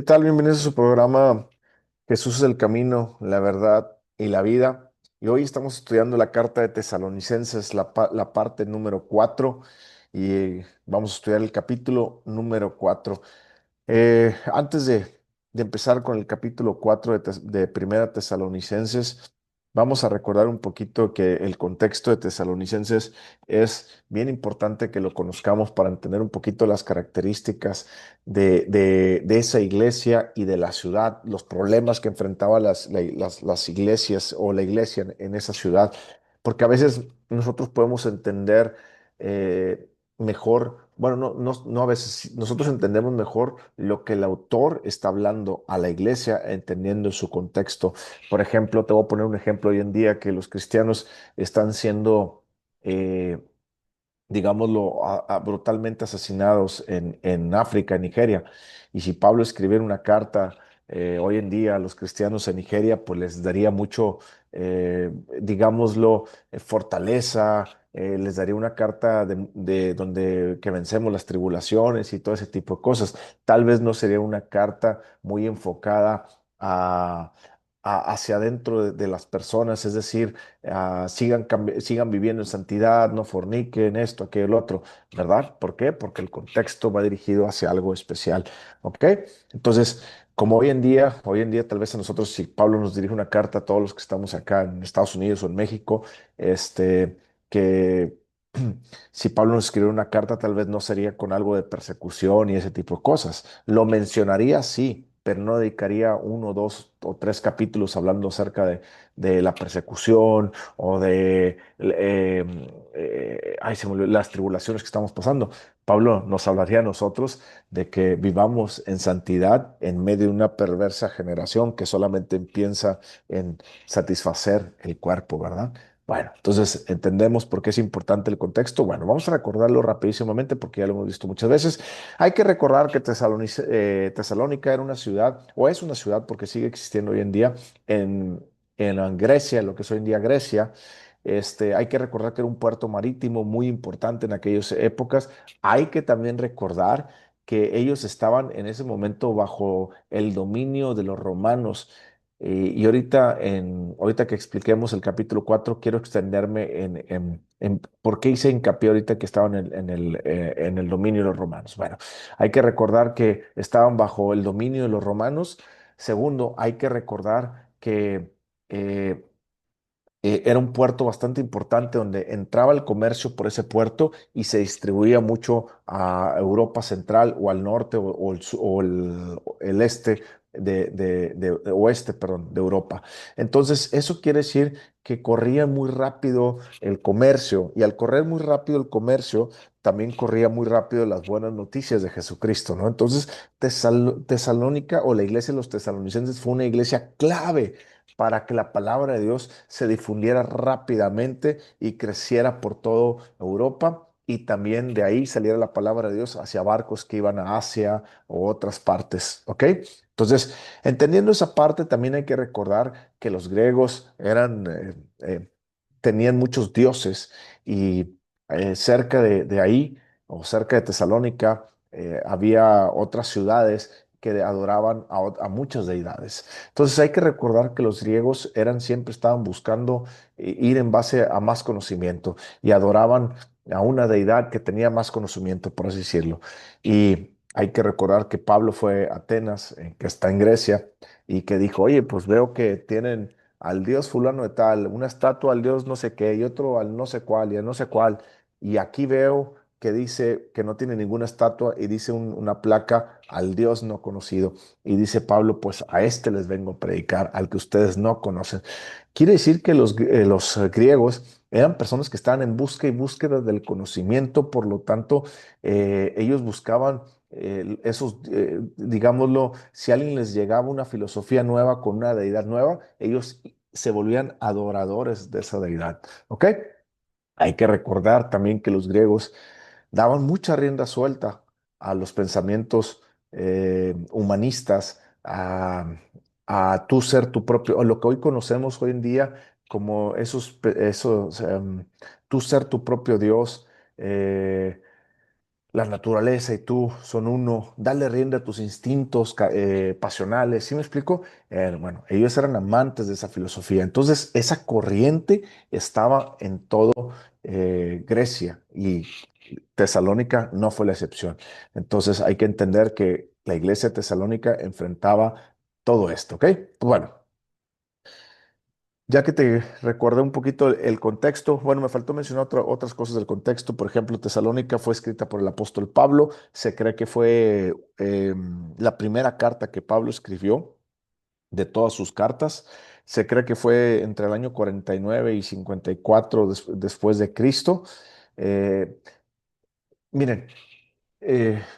¿Qué tal? Bienvenidos a su programa Jesús es el camino, la verdad y la vida. Y hoy estamos estudiando la carta de Tesalonicenses, la parte número 4, y vamos a estudiar el capítulo número 4. Antes de empezar con el capítulo 4 de Primera Tesalonicenses, vamos a recordar un poquito que el contexto de Tesalonicenses es bien importante que lo conozcamos para entender un poquito las características de esa iglesia y de la ciudad, los problemas que enfrentaban las iglesias o la iglesia en esa ciudad, porque a veces nosotros podemos entender mejor, bueno, no a veces, nosotros entendemos mejor lo que el autor está hablando a la iglesia, entendiendo su contexto. Por ejemplo, te voy a poner un ejemplo hoy en día que los cristianos están siendo, eh, digámoslo, brutalmente asesinados en África, en Nigeria. Y si Pablo escribiera una carta hoy en día a los cristianos en Nigeria, pues les daría mucho, eh, digámoslo, fortaleza, les daría una carta de donde que vencemos las tribulaciones y todo ese tipo de cosas. Tal vez no sería una carta muy enfocada a... hacia adentro de las personas, es decir, sigan viviendo en santidad, no forniquen, esto, aquello, lo otro, ¿verdad? ¿Por qué? Porque el contexto va dirigido hacia algo especial, ¿ok? Entonces, como hoy en día tal vez a nosotros, si Pablo nos dirige una carta a todos los que estamos acá en Estados Unidos o en México, que si Pablo nos escribiera una carta, tal vez no sería con algo de persecución y ese tipo de cosas. Lo mencionaría, sí, pero no dedicaría uno, dos o tres capítulos hablando acerca de la persecución o ay, se me olvidó, las tribulaciones que estamos pasando. Pablo nos hablaría a nosotros de que vivamos en santidad en medio de una perversa generación que solamente piensa en satisfacer el cuerpo, ¿verdad? Bueno, entonces entendemos por qué es importante el contexto. Bueno, vamos a recordarlo rapidísimamente porque ya lo hemos visto muchas veces. Hay que recordar que Tesalónica era una ciudad, o es una ciudad porque sigue existiendo hoy en día en Grecia, lo que es hoy en día Grecia. Hay que recordar que era un puerto marítimo muy importante en aquellas épocas. Hay que también recordar que ellos estaban en ese momento bajo el dominio de los romanos. Y ahorita que expliquemos el capítulo 4 quiero extenderme en por qué hice hincapié ahorita que estaban en el dominio de los romanos. Bueno, hay que recordar que estaban bajo el dominio de los romanos. Segundo, hay que recordar que eh, era un puerto bastante importante donde entraba el comercio por ese puerto y se distribuía mucho a Europa Central o al norte o el este de oeste, perdón, de Europa. Entonces, eso quiere decir que corría muy rápido el comercio y al correr muy rápido el comercio, también corría muy rápido las buenas noticias de Jesucristo, ¿no? Entonces, Tesalónica o la iglesia de los tesalonicenses fue una iglesia clave para que la palabra de Dios se difundiera rápidamente y creciera por toda Europa y también de ahí saliera la palabra de Dios hacia barcos que iban a Asia o otras partes, ¿ok? Entonces, entendiendo esa parte, también hay que recordar que los griegos tenían muchos dioses y cerca de ahí o cerca de Tesalónica había otras ciudades que adoraban a muchas deidades. Entonces hay que recordar que los griegos siempre estaban buscando ir en base a más conocimiento y adoraban a una deidad que tenía más conocimiento, por así decirlo. Y hay que recordar que Pablo fue a Atenas, que está en Grecia, y que dijo, oye, pues veo que tienen al dios fulano de tal, una estatua al dios no sé qué, y otro al no sé cuál, y al no sé cuál. Y aquí veo que dice que no tiene ninguna estatua y dice una placa al dios no conocido. Y dice Pablo, pues a este les vengo a predicar, al que ustedes no conocen. Quiere decir que los griegos eran personas que estaban en busca y búsqueda del conocimiento, por lo tanto, ellos buscaban digámoslo, si a alguien les llegaba una filosofía nueva con una deidad nueva, ellos se volvían adoradores de esa deidad, ¿ok? Hay que recordar también que los griegos daban mucha rienda suelta a los pensamientos humanistas, a tú ser tu propio, a lo que hoy conocemos hoy en día como tú ser tu propio Dios. La naturaleza y tú son uno, dale rienda a tus instintos pasionales, ¿sí me explico? Bueno, ellos eran amantes de esa filosofía. Entonces, esa corriente estaba en todo Grecia y Tesalónica no fue la excepción. Entonces, hay que entender que la iglesia tesalónica enfrentaba todo esto, ¿ok? Bueno, ya que te recordé un poquito el contexto, bueno, me faltó mencionar otras cosas del contexto. Por ejemplo, Tesalónica fue escrita por el apóstol Pablo. Se cree que fue la primera carta que Pablo escribió de todas sus cartas. Se cree que fue entre el año 49 y 54 después de Cristo. Eh, Miren,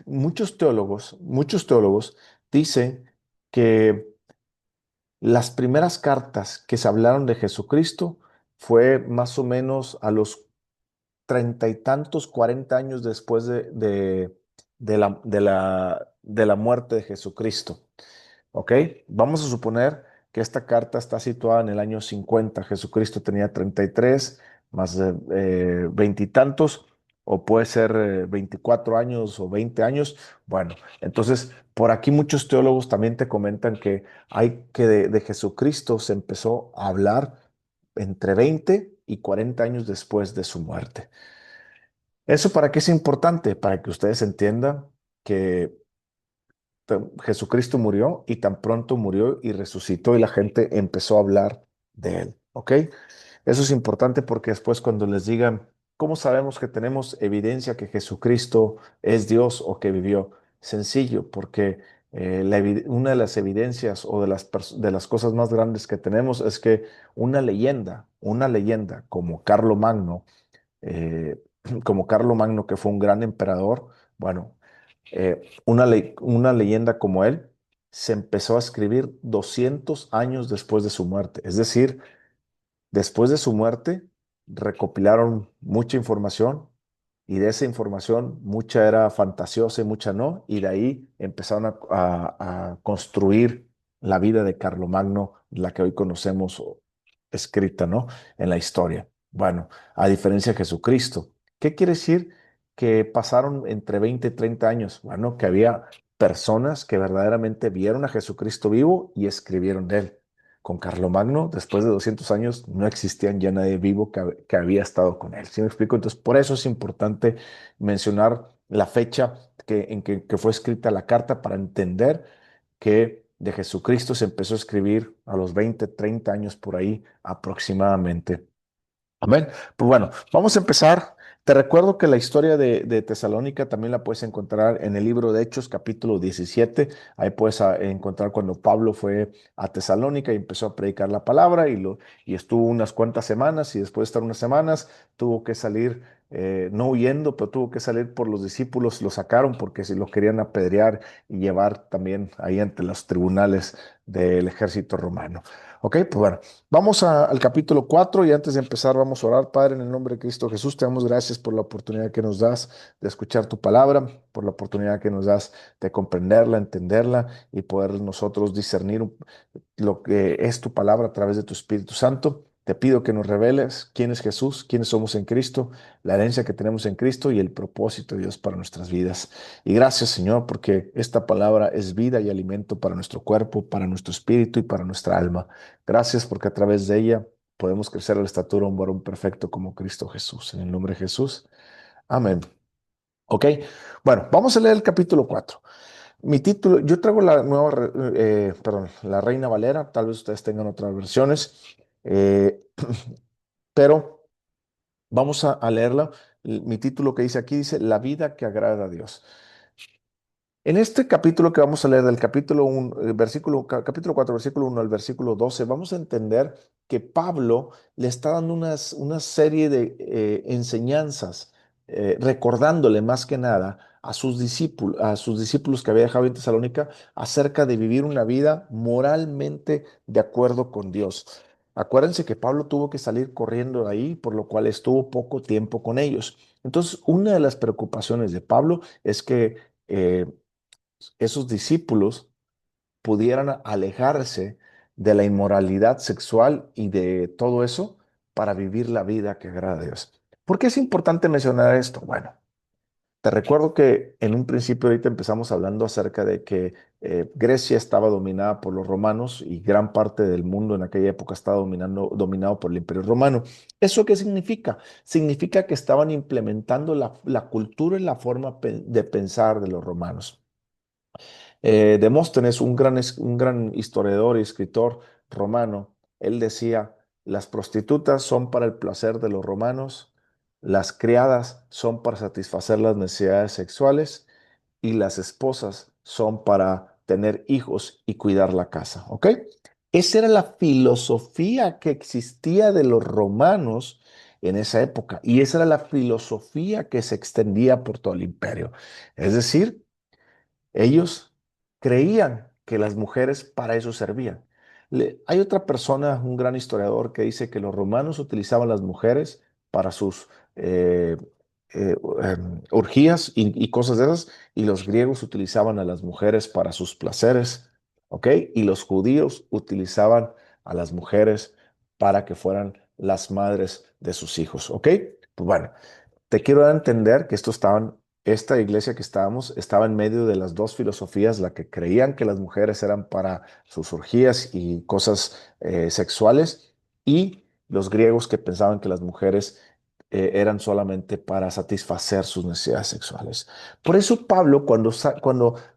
muchos teólogos dicen que las primeras cartas que se hablaron de Jesucristo fue más o menos a los treinta y tantos, 40 años después de la muerte de Jesucristo. ¿Ok? Vamos a suponer que esta carta está situada en el año 50. Jesucristo tenía 33 más veintitantos, o puede ser 24 años o 20 años. Bueno, entonces por aquí muchos teólogos también te comentan que hay que de Jesucristo se empezó a hablar entre 20 y 40 años después de su muerte. ¿Eso para qué es importante? Para que ustedes entiendan que Jesucristo murió y tan pronto murió y resucitó y la gente empezó a hablar de él, ¿ok? Eso es importante porque después cuando les digan, ¿cómo sabemos que tenemos evidencia que Jesucristo es Dios o que vivió? Sencillo, porque una de las evidencias o de las cosas más grandes que tenemos es que una leyenda eh, como Carlo Magno, que fue un gran emperador, bueno, una leyenda como él se empezó a escribir 200 años después de su muerte. Es decir, después de su muerte, recopilaron mucha información y de esa información mucha era fantasiosa y mucha no, y de ahí empezaron a construir la vida de Carlomagno, la que hoy conocemos escrita, ¿no? En la historia. Bueno, a diferencia de Jesucristo. ¿Qué quiere decir? Que pasaron entre 20 y 30 años. Bueno, que había personas que verdaderamente vieron a Jesucristo vivo y escribieron de él. Con Carlomagno, después de 200 años, no existían ya nadie vivo que había estado con él. ¿Sí me explico? Entonces, por eso es importante mencionar la fecha en que fue escrita la carta para entender que de Jesucristo se empezó a escribir a los 20, 30 años por ahí aproximadamente. Amén. Pues bueno, vamos a empezar. Te recuerdo que la historia de Tesalónica también la puedes encontrar en el libro de Hechos, capítulo 17. Ahí puedes encontrar cuando Pablo fue a Tesalónica y empezó a predicar la palabra y estuvo unas cuantas semanas y después de estar unas semanas tuvo que salir, no huyendo, pero tuvo que salir por los discípulos, lo sacaron porque si lo querían apedrear y llevar también ahí ante los tribunales del ejército romano. Ok, pues bueno. Vamos al capítulo 4 y antes de empezar vamos a orar. Padre, en el nombre de Cristo Jesús, te damos gracias por la oportunidad que nos das de escuchar tu palabra, por la oportunidad que nos das de comprenderla, entenderla y poder nosotros discernir lo que es tu palabra a través de tu Espíritu Santo. Te pido que nos reveles quién es Jesús, quiénes somos en Cristo, la herencia que tenemos en Cristo y el propósito de Dios para nuestras vidas. Y gracias, Señor, porque esta palabra es vida y alimento para nuestro cuerpo, para nuestro espíritu y para nuestra alma. Gracias porque a través de ella podemos crecer a la estatura de un varón perfecto como Cristo Jesús. En el nombre de Jesús. Amén. Ok. Bueno, vamos a leer el capítulo 4. Mi título, yo traigo la nueva, perdón, la Reina Valera, tal vez ustedes tengan otras versiones, eh, pero vamos a leerla. Mi título que dice aquí dice, La vida que agrada a Dios. En este capítulo que vamos a leer, del capítulo 1, capítulo 4, versículo 1 al versículo 12, vamos a entender que Pablo le está dando una serie de enseñanzas, recordándole más que nada a sus discípulos que había dejado en Tesalónica acerca de vivir una vida moralmente de acuerdo con Dios. Acuérdense que Pablo tuvo que salir corriendo de ahí, por lo cual estuvo poco tiempo con ellos. Entonces, una de las preocupaciones de Pablo es que esos discípulos pudieran alejarse de la inmoralidad sexual y de todo eso para vivir la vida que agrada a Dios. ¿Por qué es importante mencionar esto? Bueno, Te recuerdo que en un principio ahorita empezamos hablando acerca de que Grecia estaba dominada por los romanos y gran parte del mundo en aquella época estaba dominado por el Imperio Romano. ¿Eso qué significa? Significa que estaban implementando la cultura y la forma de pensar de los romanos. Demóstenes, un gran historiador y escritor romano, él decía, las prostitutas son para el placer de los romanos, las criadas son para satisfacer las necesidades sexuales y las esposas son para tener hijos y cuidar la casa, ¿ok? Esa era la filosofía que existía de los romanos en esa época y esa era la filosofía que se extendía por todo el imperio. Es decir, ellos creían que las mujeres para eso servían. Hay otra persona, un gran historiador, que dice que los romanos utilizaban las mujeres para sus eh, orgías y cosas de esas, y los griegos utilizaban a las mujeres para sus placeres, ¿ok? Y los judíos utilizaban a las mujeres para que fueran las madres de sus hijos, ¿ok? Pues bueno, te quiero dar a entender que esta iglesia que estábamos estaba en medio de las dos filosofías, la que creían que las mujeres eran para sus orgías y cosas sexuales, y los griegos que pensaban que las mujeres eran solamente para satisfacer sus necesidades sexuales. Por eso Pablo, cuando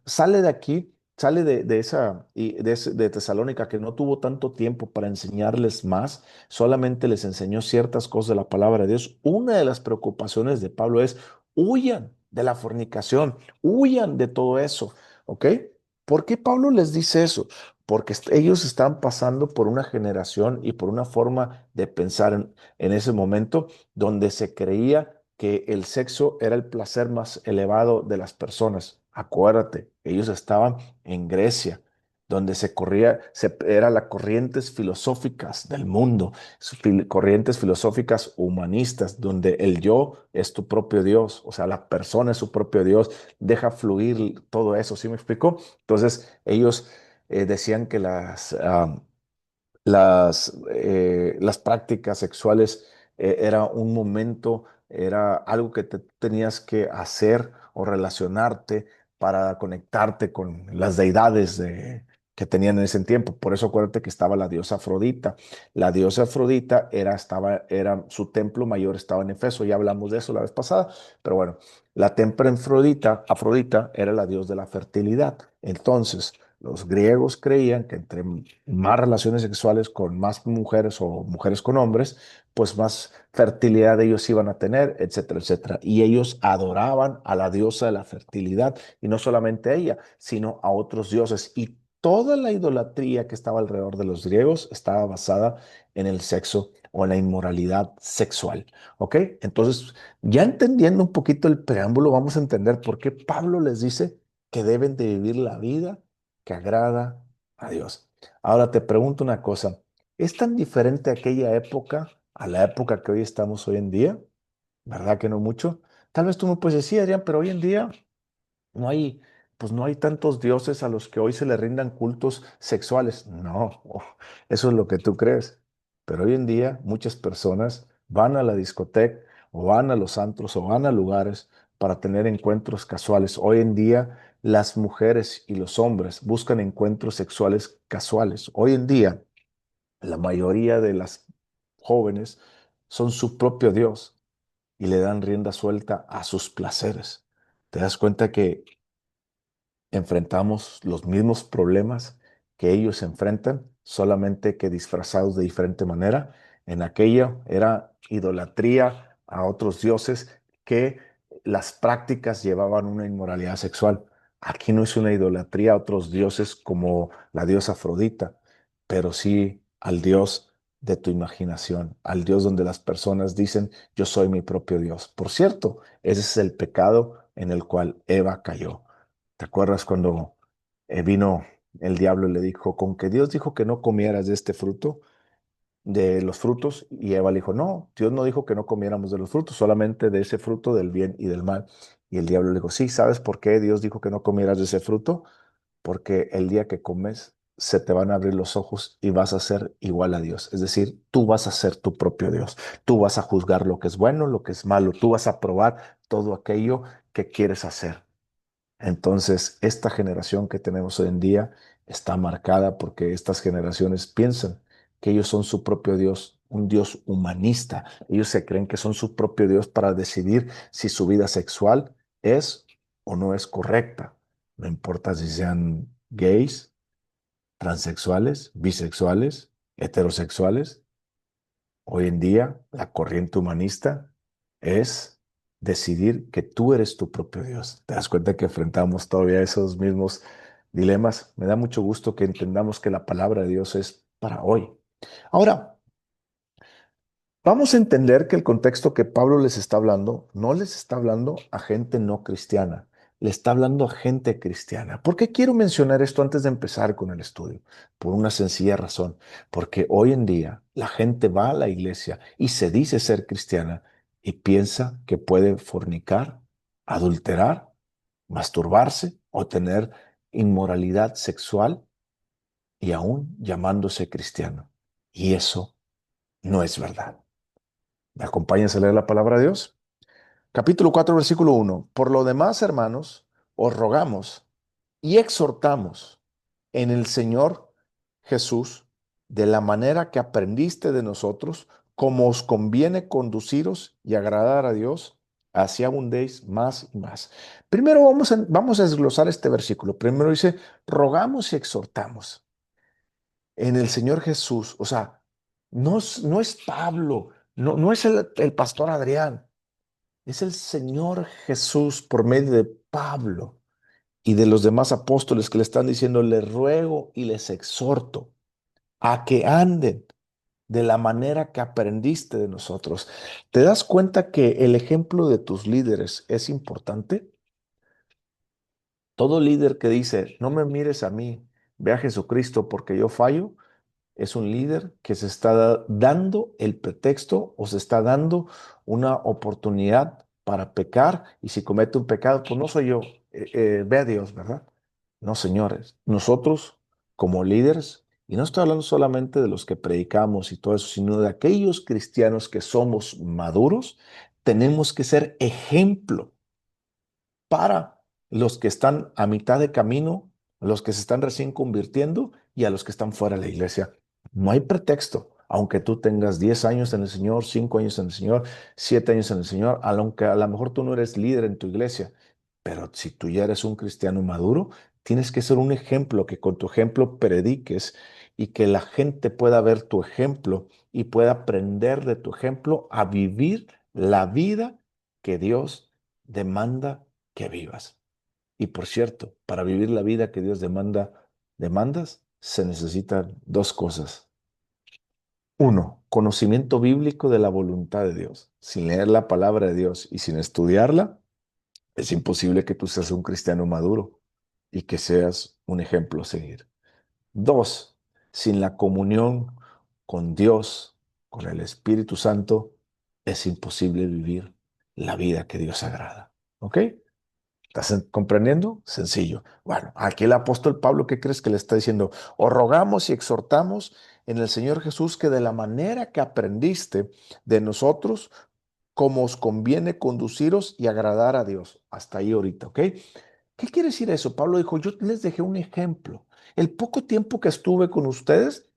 sale de aquí, sale de Tesalónica, que no tuvo tanto tiempo para enseñarles más, solamente les enseñó ciertas cosas de la palabra de Dios. Una de las preocupaciones de Pablo es: huyan de la fornicación, huyan de todo eso, ¿ok? ¿Por qué Pablo les dice eso? Porque ellos están pasando por una generación y por una forma de pensar en ese momento donde se creía que el sexo era el placer más elevado de las personas. Acuérdate, ellos estaban en Grecia, donde era las corrientes filosóficas del mundo, corrientes filosóficas humanistas, donde el yo es tu propio Dios, o sea, la persona es su propio Dios, deja fluir todo eso, ¿sí me explico? Entonces, ellos decían que las prácticas sexuales era un momento, era algo que te tenías que hacer o relacionarte para conectarte con las deidades que tenían en ese tiempo. Por eso acuérdate que estaba la diosa Afrodita. La diosa Afrodita su templo mayor estaba en Efeso, ya hablamos de eso la vez pasada, pero bueno, la templo Afrodita era la diosa de la fertilidad. Entonces, los griegos creían que entre más relaciones sexuales con más mujeres o mujeres con hombres, pues más fertilidad ellos iban a tener, etcétera, etcétera. Y ellos adoraban a la diosa de la fertilidad, y no solamente a ella, sino a otros dioses. Y toda la idolatría que estaba alrededor de los griegos estaba basada en el sexo o en la inmoralidad sexual. ¿Ok? Entonces, ya entendiendo un poquito el preámbulo, vamos a entender por qué Pablo les dice que deben de vivir la vida que agrada a Dios. Ahora te pregunto una cosa: ¿es tan diferente aquella época a la época que hoy estamos hoy en día? ¿Verdad que no mucho? Tal vez tú me puedes decir, Adrián, pero hoy en día no hay, pues no hay tantos dioses a los que hoy se le rindan cultos sexuales. No, eso es lo que tú crees. Pero hoy en día muchas personas van a la discoteca o van a los antros o van a lugares para tener encuentros casuales. Hoy en día las mujeres y los hombres buscan encuentros sexuales casuales. Hoy en día la mayoría de las jóvenes son su propio Dios y le dan rienda suelta a sus placeres. ¿Te das cuenta que enfrentamos los mismos problemas que ellos enfrentan, solamente que disfrazados de diferente manera? En aquella era idolatría a otros dioses, que las prácticas llevaban una inmoralidad sexual. Aquí no es una idolatría a otros dioses como la diosa Afrodita, pero sí al Dios de tu imaginación, al Dios donde las personas dicen: yo soy mi propio Dios. Por cierto, ese es el pecado en el cual Eva cayó. ¿Te acuerdas cuando vino el diablo y le dijo: con que Dios dijo que no comieras de este fruto, de los frutos? Y Eva le dijo: no, Dios no dijo que no comiéramos de los frutos, solamente de ese fruto del bien y del mal. Y el diablo le dijo: sí, ¿sabes por qué Dios dijo que no comieras de ese fruto? Porque el día que comes se te van a abrir los ojos y vas a ser igual a Dios. Es decir, tú vas a ser tu propio Dios. Tú vas a juzgar lo que es bueno, lo que es malo. Tú vas a probar todo aquello que quieres hacer. Entonces, esta generación que tenemos hoy en día está marcada porque estas generaciones piensan que ellos son su propio Dios, un Dios humanista. Ellos se creen que son su propio Dios para decidir si su vida sexual es o no es correcta. No importa si sean gays, transexuales, bisexuales, heterosexuales. Hoy en día, la corriente humanista es decidir que tú eres tu propio Dios. ¿Te das cuenta que enfrentamos todavía esos mismos dilemas? Me da mucho gusto que entendamos que la palabra de Dios es para hoy. Ahora, vamos a entender que el contexto que Pablo les está hablando, no les está hablando a gente no cristiana, le está hablando a gente cristiana. ¿Por qué quiero mencionar esto antes de empezar con el estudio? Por una sencilla razón, porque hoy en día la gente va a la iglesia y se dice ser cristiana y piensa que puede fornicar, adulterar, masturbarse o tener inmoralidad sexual y aún llamándose cristiano. Y eso no es verdad. ¿Me acompañas a leer la palabra de Dios? Capítulo 4, versículo 1. Por lo demás, hermanos, os rogamos y exhortamos en el Señor Jesús, de la manera que aprendiste de nosotros, como os conviene conduciros y agradar a Dios, así abundéis más y más. Primero vamos a desglosar este versículo. Primero dice, rogamos y exhortamos en el Señor Jesús. O sea, no es Pablo, no es el pastor Adrián. Es el Señor Jesús por medio de Pablo y de los demás apóstoles que le están diciendo, les ruego y les exhorto a que anden de la manera que aprendiste de nosotros. ¿Te das cuenta que el ejemplo de tus líderes es importante? Todo líder que dice, no me mires a mí, ve a Jesucristo porque yo fallo, es un líder que se está dando el pretexto o se está dando una oportunidad para pecar y si comete un pecado, pues no soy yo, ve a Dios, ¿verdad? No, señores, nosotros como líderes, y no estoy hablando solamente de los que predicamos y todo eso, sino de aquellos cristianos que somos maduros, tenemos que ser ejemplo para los que están a mitad de camino, los que se están recién convirtiendo y a los que están fuera de la iglesia. No hay pretexto. Aunque tú tengas 10 años en el Señor, 5 años en el Señor, 7 años en el Señor, aunque a lo mejor tú no eres líder en tu iglesia, pero si tú ya eres un cristiano maduro, tienes que ser un ejemplo, que con tu ejemplo prediques y que la gente pueda ver tu ejemplo y pueda aprender de tu ejemplo a vivir la vida que Dios demanda que vivas. Y por cierto, para vivir la vida que Dios demandas, se necesitan dos cosas. Uno, conocimiento bíblico de la voluntad de Dios. Sin leer la palabra de Dios y sin estudiarla, es imposible que tú seas un cristiano maduro y que seas un ejemplo a seguir. Dos, sin la comunión con Dios, con el Espíritu Santo, es imposible vivir la vida que Dios agrada. ¿Ok? ¿Estás comprendiendo? Sencillo. Bueno, aquí el apóstol Pablo, ¿qué crees que le está diciendo? Os rogamos y exhortamos en el Señor Jesús que de la manera que aprendiste de nosotros, como os conviene conduciros y agradar a Dios. Hasta ahí ahorita, ¿ok? ¿Qué quiere decir eso? Pablo dijo, yo les dejé un ejemplo. El poco tiempo que estuve con ustedes,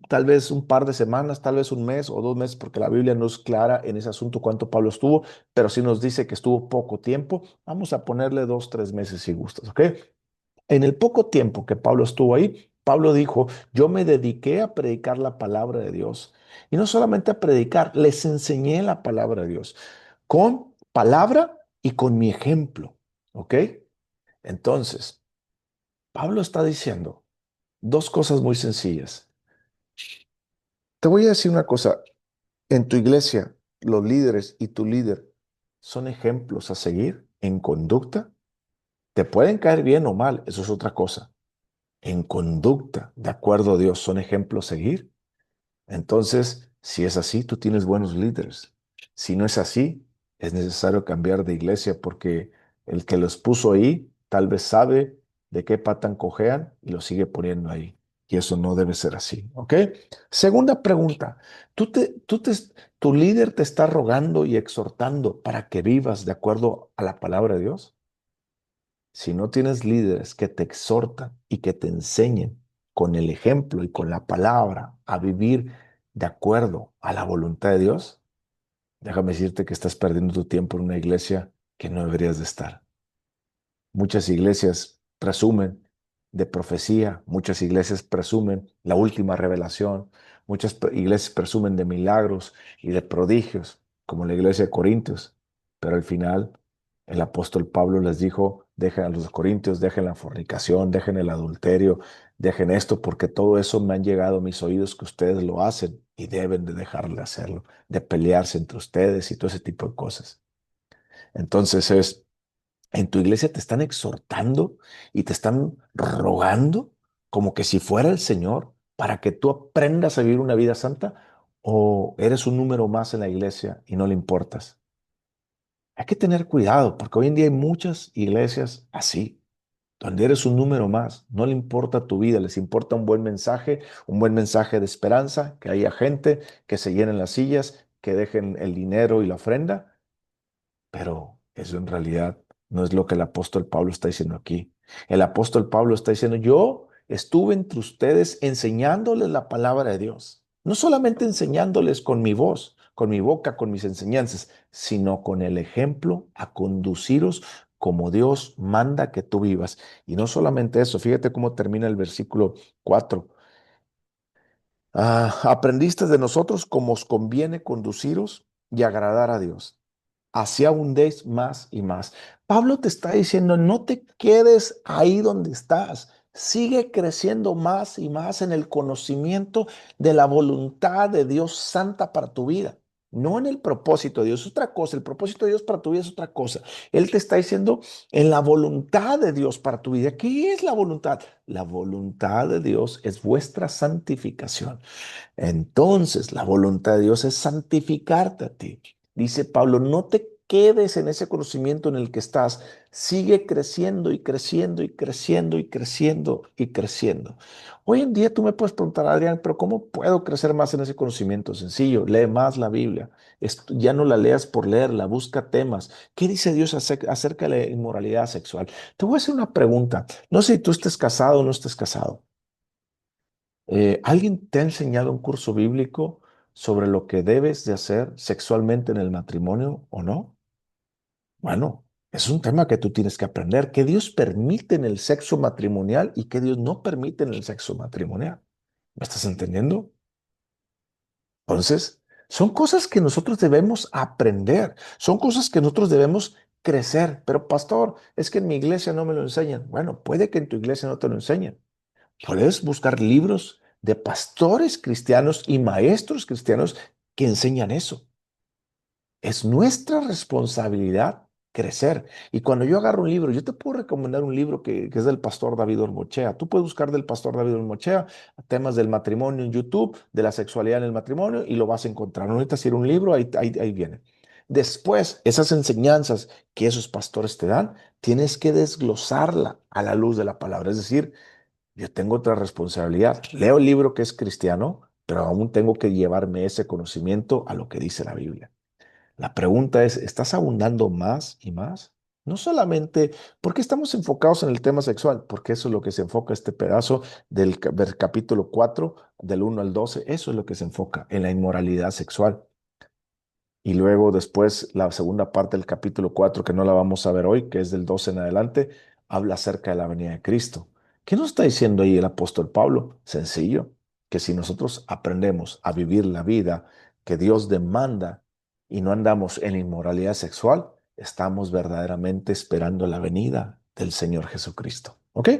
tal vez un par de semanas, tal vez un mes o 2 meses, porque la Biblia no es clara en ese asunto cuánto Pablo estuvo, pero sí nos dice que estuvo poco tiempo. Vamos a ponerle 2, 3 meses si gustas, ¿ok? En el poco tiempo que Pablo estuvo ahí, Pablo dijo, yo me dediqué a predicar la palabra de Dios. Y no solamente a predicar, les enseñé la palabra de Dios con palabra y con mi ejemplo, ¿ok? Entonces, Pablo está diciendo dos cosas muy sencillas. Te voy a decir una cosa, en tu iglesia, los líderes y tu líder son ejemplos a seguir en conducta. Te pueden caer bien o mal, eso es otra cosa. En conducta, de acuerdo a Dios, son ejemplos a seguir. Entonces, si es así, tú tienes buenos líderes. Si no es así, es necesario cambiar de iglesia porque el que los puso ahí tal vez sabe de qué patan cojean y lo sigue poniendo ahí. Y eso no debe ser así, ¿ok? Segunda pregunta, ¿tú te, tú te, ¿tu líder te está rogando y exhortando para que vivas de acuerdo a la palabra de Dios? Si no tienes líderes que te exhortan y que te enseñen con el ejemplo y con la palabra a vivir de acuerdo a la voluntad de Dios, déjame decirte que estás perdiendo tu tiempo en una iglesia que no deberías de estar. Muchas iglesias presumen de profecía, muchas iglesias presumen la última revelación, muchas iglesias presumen de milagros y de prodigios, como la iglesia de Corintios, pero al final el apóstol Pablo les dijo, dejen a los corintios, dejen la fornicación, dejen el adulterio, dejen esto, porque todo eso me han llegado a mis oídos que ustedes lo hacen y deben de dejar de hacerlo, de pelearse entre ustedes y todo ese tipo de cosas. Entonces en tu iglesia te están exhortando y te están rogando como que si fuera el Señor para que tú aprendas a vivir una vida santa, o eres un número más en la iglesia y no le importas. Hay que tener cuidado porque hoy en día hay muchas iglesias así, donde eres un número más, no le importa tu vida, les importa un buen mensaje de esperanza, que haya gente, que se llenen las sillas, que dejen el dinero y la ofrenda, pero eso en realidad no es lo que el apóstol Pablo está diciendo aquí. El apóstol Pablo está diciendo, yo estuve entre ustedes enseñándoles la palabra de Dios. No solamente enseñándoles con mi voz, con mi boca, con mis enseñanzas, sino con el ejemplo a conduciros como Dios manda que tú vivas. Y no solamente eso, fíjate cómo termina el versículo 4. Aprendiste de nosotros cómo os conviene conduciros y agradar a Dios. Así abundéis más y más. Pablo te está diciendo, no te quedes ahí donde estás. Sigue creciendo más y más en el conocimiento de la voluntad de Dios santa para tu vida. No en el propósito de Dios, es otra cosa. El propósito de Dios para tu vida es otra cosa. Él te está diciendo en la voluntad de Dios para tu vida. ¿Qué es la voluntad? La voluntad de Dios es vuestra santificación. Entonces, la voluntad de Dios es santificarte a ti. Dice Pablo, no te quedes en ese conocimiento en el que estás. Sigue creciendo y creciendo y creciendo y creciendo y creciendo. Hoy en día tú me puedes preguntar, Adrián, pero ¿cómo puedo crecer más en ese conocimiento? Sencillo, lee más la Biblia. Ya no la leas por leerla, busca temas. ¿Qué dice Dios acerca de la inmoralidad sexual? Te voy a hacer una pregunta. No sé si tú estés casado o no estés casado. ¿Alguien te ha enseñado un curso bíblico sobre lo que debes de hacer sexualmente en el matrimonio o no? Bueno, es un tema que tú tienes que aprender, que Dios permite en el sexo matrimonial y que Dios no permite en el sexo matrimonial. ¿Me estás entendiendo? Entonces, son cosas que nosotros debemos aprender, son cosas que nosotros debemos crecer. Pero pastor, es que en mi iglesia no me lo enseñan. Bueno, puede que en tu iglesia no te lo enseñen. Puedes buscar libros de pastores cristianos y maestros cristianos que enseñan eso. Es nuestra responsabilidad crecer. Y cuando yo agarro un libro, yo te puedo recomendar un libro que es del pastor David Ormochea. Tú puedes buscar del pastor David Ormochea temas del matrimonio en YouTube, de la sexualidad en el matrimonio, y lo vas a encontrar. No necesitas ir a un libro, ahí viene. Después, esas enseñanzas que esos pastores te dan, tienes que desglosarla a la luz de la palabra. Es decir, yo tengo otra responsabilidad. Leo el libro que es cristiano, pero aún tengo que llevarme ese conocimiento a lo que dice la Biblia. La pregunta es, ¿estás abundando más y más? No solamente porque estamos enfocados en el tema sexual, porque eso es lo que se enfoca este pedazo del capítulo 4, del 1 al 12, eso es lo que se enfoca en la inmoralidad sexual. Y luego después la segunda parte del capítulo 4 que no la vamos a ver hoy, que es del 12 en adelante, habla acerca de la venida de Cristo. ¿Qué nos está diciendo ahí el apóstol Pablo? Sencillo, que si nosotros aprendemos a vivir la vida que Dios demanda y no andamos en inmoralidad sexual, estamos verdaderamente esperando la venida del Señor Jesucristo. ¿Ok?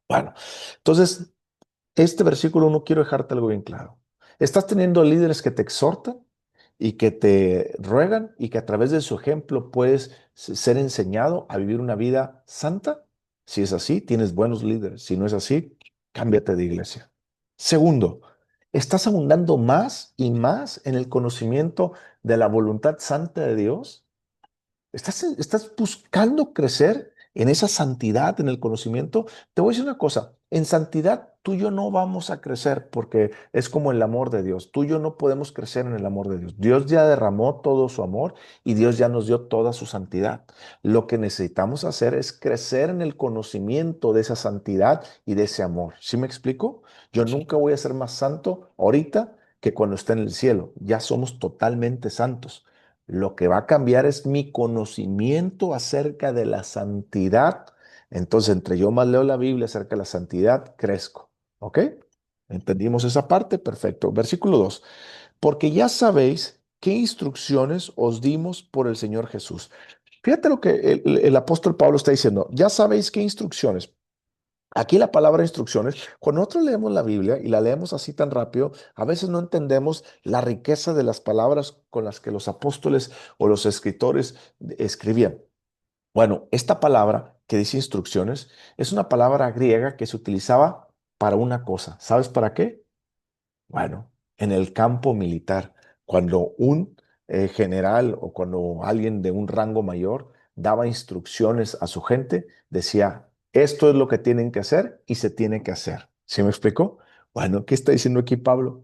Bueno, entonces este versículo 1 quiero dejarte algo bien claro. Estás teniendo líderes que te exhortan y que te ruegan y que a través de su ejemplo puedes ser enseñado a vivir una vida santa. Si es así, tienes buenos líderes. Si no es así, cámbiate de iglesia. Segundo, ¿estás abundando más y más en el conocimiento de la voluntad santa de Dios? ¿Estás buscando crecer en esa santidad, en el conocimiento. Te voy a decir una cosa, en santidad tú y yo no vamos a crecer porque es como el amor de Dios. Tú y yo no podemos crecer en el amor de Dios. Dios ya derramó todo su amor y Dios ya nos dio toda su santidad. Lo que necesitamos hacer es crecer en el conocimiento de esa santidad y de ese amor. ¿Sí me explico? Yo nunca voy a ser más santo ahorita que cuando esté en el cielo. Ya somos totalmente santos. Lo que va a cambiar es mi conocimiento acerca de la santidad. Entonces, entre yo más leo la Biblia acerca de la santidad, crezco. ¿Ok? ¿Entendimos esa parte? Perfecto. Versículo 2. Porque ya sabéis qué instrucciones os dimos por el Señor Jesús. Fíjate lo que el apóstol Pablo está diciendo. Ya sabéis qué instrucciones. Aquí la palabra instrucciones, cuando nosotros leemos la Biblia y la leemos así tan rápido, a veces no entendemos la riqueza de las palabras con las que los apóstoles o los escritores escribían. Bueno, esta palabra que dice instrucciones es una palabra griega que se utilizaba para una cosa. ¿Sabes para qué? Bueno, en el campo militar, cuando un general o cuando alguien de un rango mayor daba instrucciones a su gente, decía, esto es lo que tienen que hacer y se tiene que hacer. ¿Sí me explicó? Bueno, ¿qué está diciendo aquí Pablo?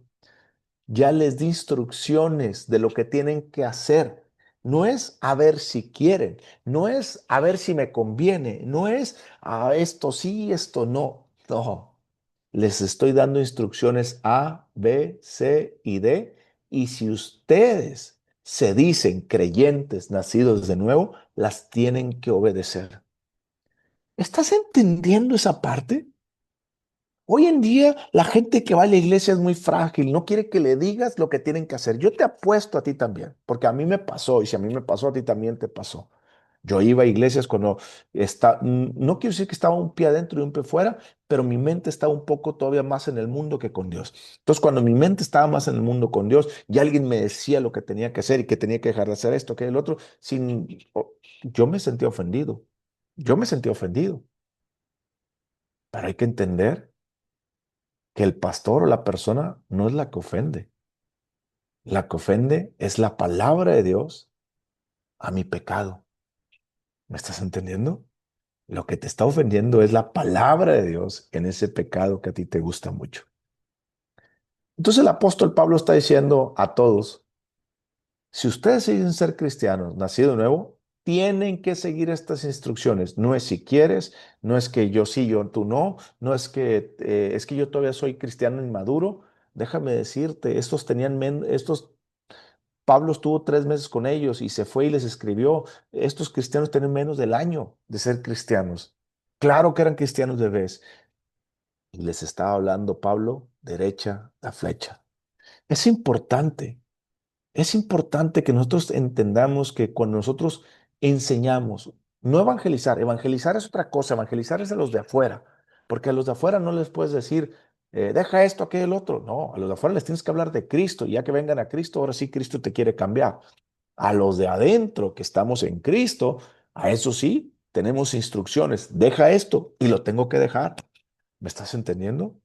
Ya les di instrucciones de lo que tienen que hacer. No es a ver si quieren, no es a ver si me conviene, no es a esto sí, esto no. No, les estoy dando instrucciones A, B, C y D. Y si ustedes se dicen creyentes nacidos de nuevo, las tienen que obedecer. ¿Estás entendiendo esa parte? Hoy en día la gente que va a la iglesia es muy frágil, no quiere que le digas lo que tienen que hacer. Yo te apuesto a ti también, porque a mí me pasó y si a mí me pasó, a ti también te pasó. Yo iba a iglesias cuando no quiero decir que estaba un pie adentro y un pie fuera, pero mi mente estaba un poco todavía más en el mundo que con Dios. Entonces, cuando mi mente estaba más en el mundo con Dios y alguien me decía lo que tenía que hacer y que tenía que dejar de hacer esto, que el otro, yo me sentía ofendido. Yo me sentía ofendido, pero hay que entender que el pastor o la persona no es la que ofende. La que ofende es la palabra de Dios a mi pecado. ¿Me estás entendiendo? Lo que te está ofendiendo es la palabra de Dios en ese pecado que a ti te gusta mucho. Entonces el apóstol Pablo está diciendo a todos, si ustedes siguen ser cristianos, nacido de nuevo, tienen que seguir estas instrucciones. No es si quieres, no es que yo sí, yo tú no, no es que yo todavía soy cristiano inmaduro. Déjame decirte, estos Pablo estuvo 3 meses con ellos y se fue y les escribió. Estos cristianos tienen menos del año de ser cristianos. Claro que eran cristianos de vez. Y les estaba hablando Pablo, derecha la flecha. Es importante, es importante que nosotros entendamos que cuando nosotros enseñamos, no evangelizar, evangelizar es otra cosa, evangelizar es a los de afuera, porque a los de afuera no les puedes decir, deja esto, aquel, otro. No, a los de afuera les tienes que hablar de Cristo, y ya que vengan a Cristo, ahora sí Cristo te quiere cambiar. A los de adentro que estamos en Cristo, a eso sí, tenemos instrucciones, deja esto y lo tengo que dejar. ¿Me estás entendiendo?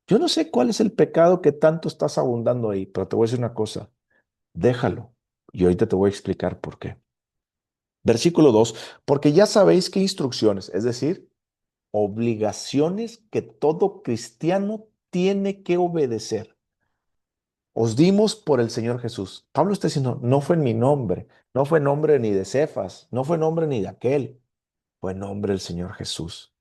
Yo no sé cuál es el pecado que tanto estás abundando ahí, pero te voy a decir una cosa, déjalo. Y ahorita te voy a explicar por qué. Versículo 2, porque ya sabéis qué instrucciones, es decir, obligaciones que todo cristiano tiene que obedecer. Os dimos por el Señor Jesús. Pablo está diciendo, no fue en mi nombre, no fue nombre ni de Cefas, no fue nombre ni de aquel, fue nombre del Señor Jesús.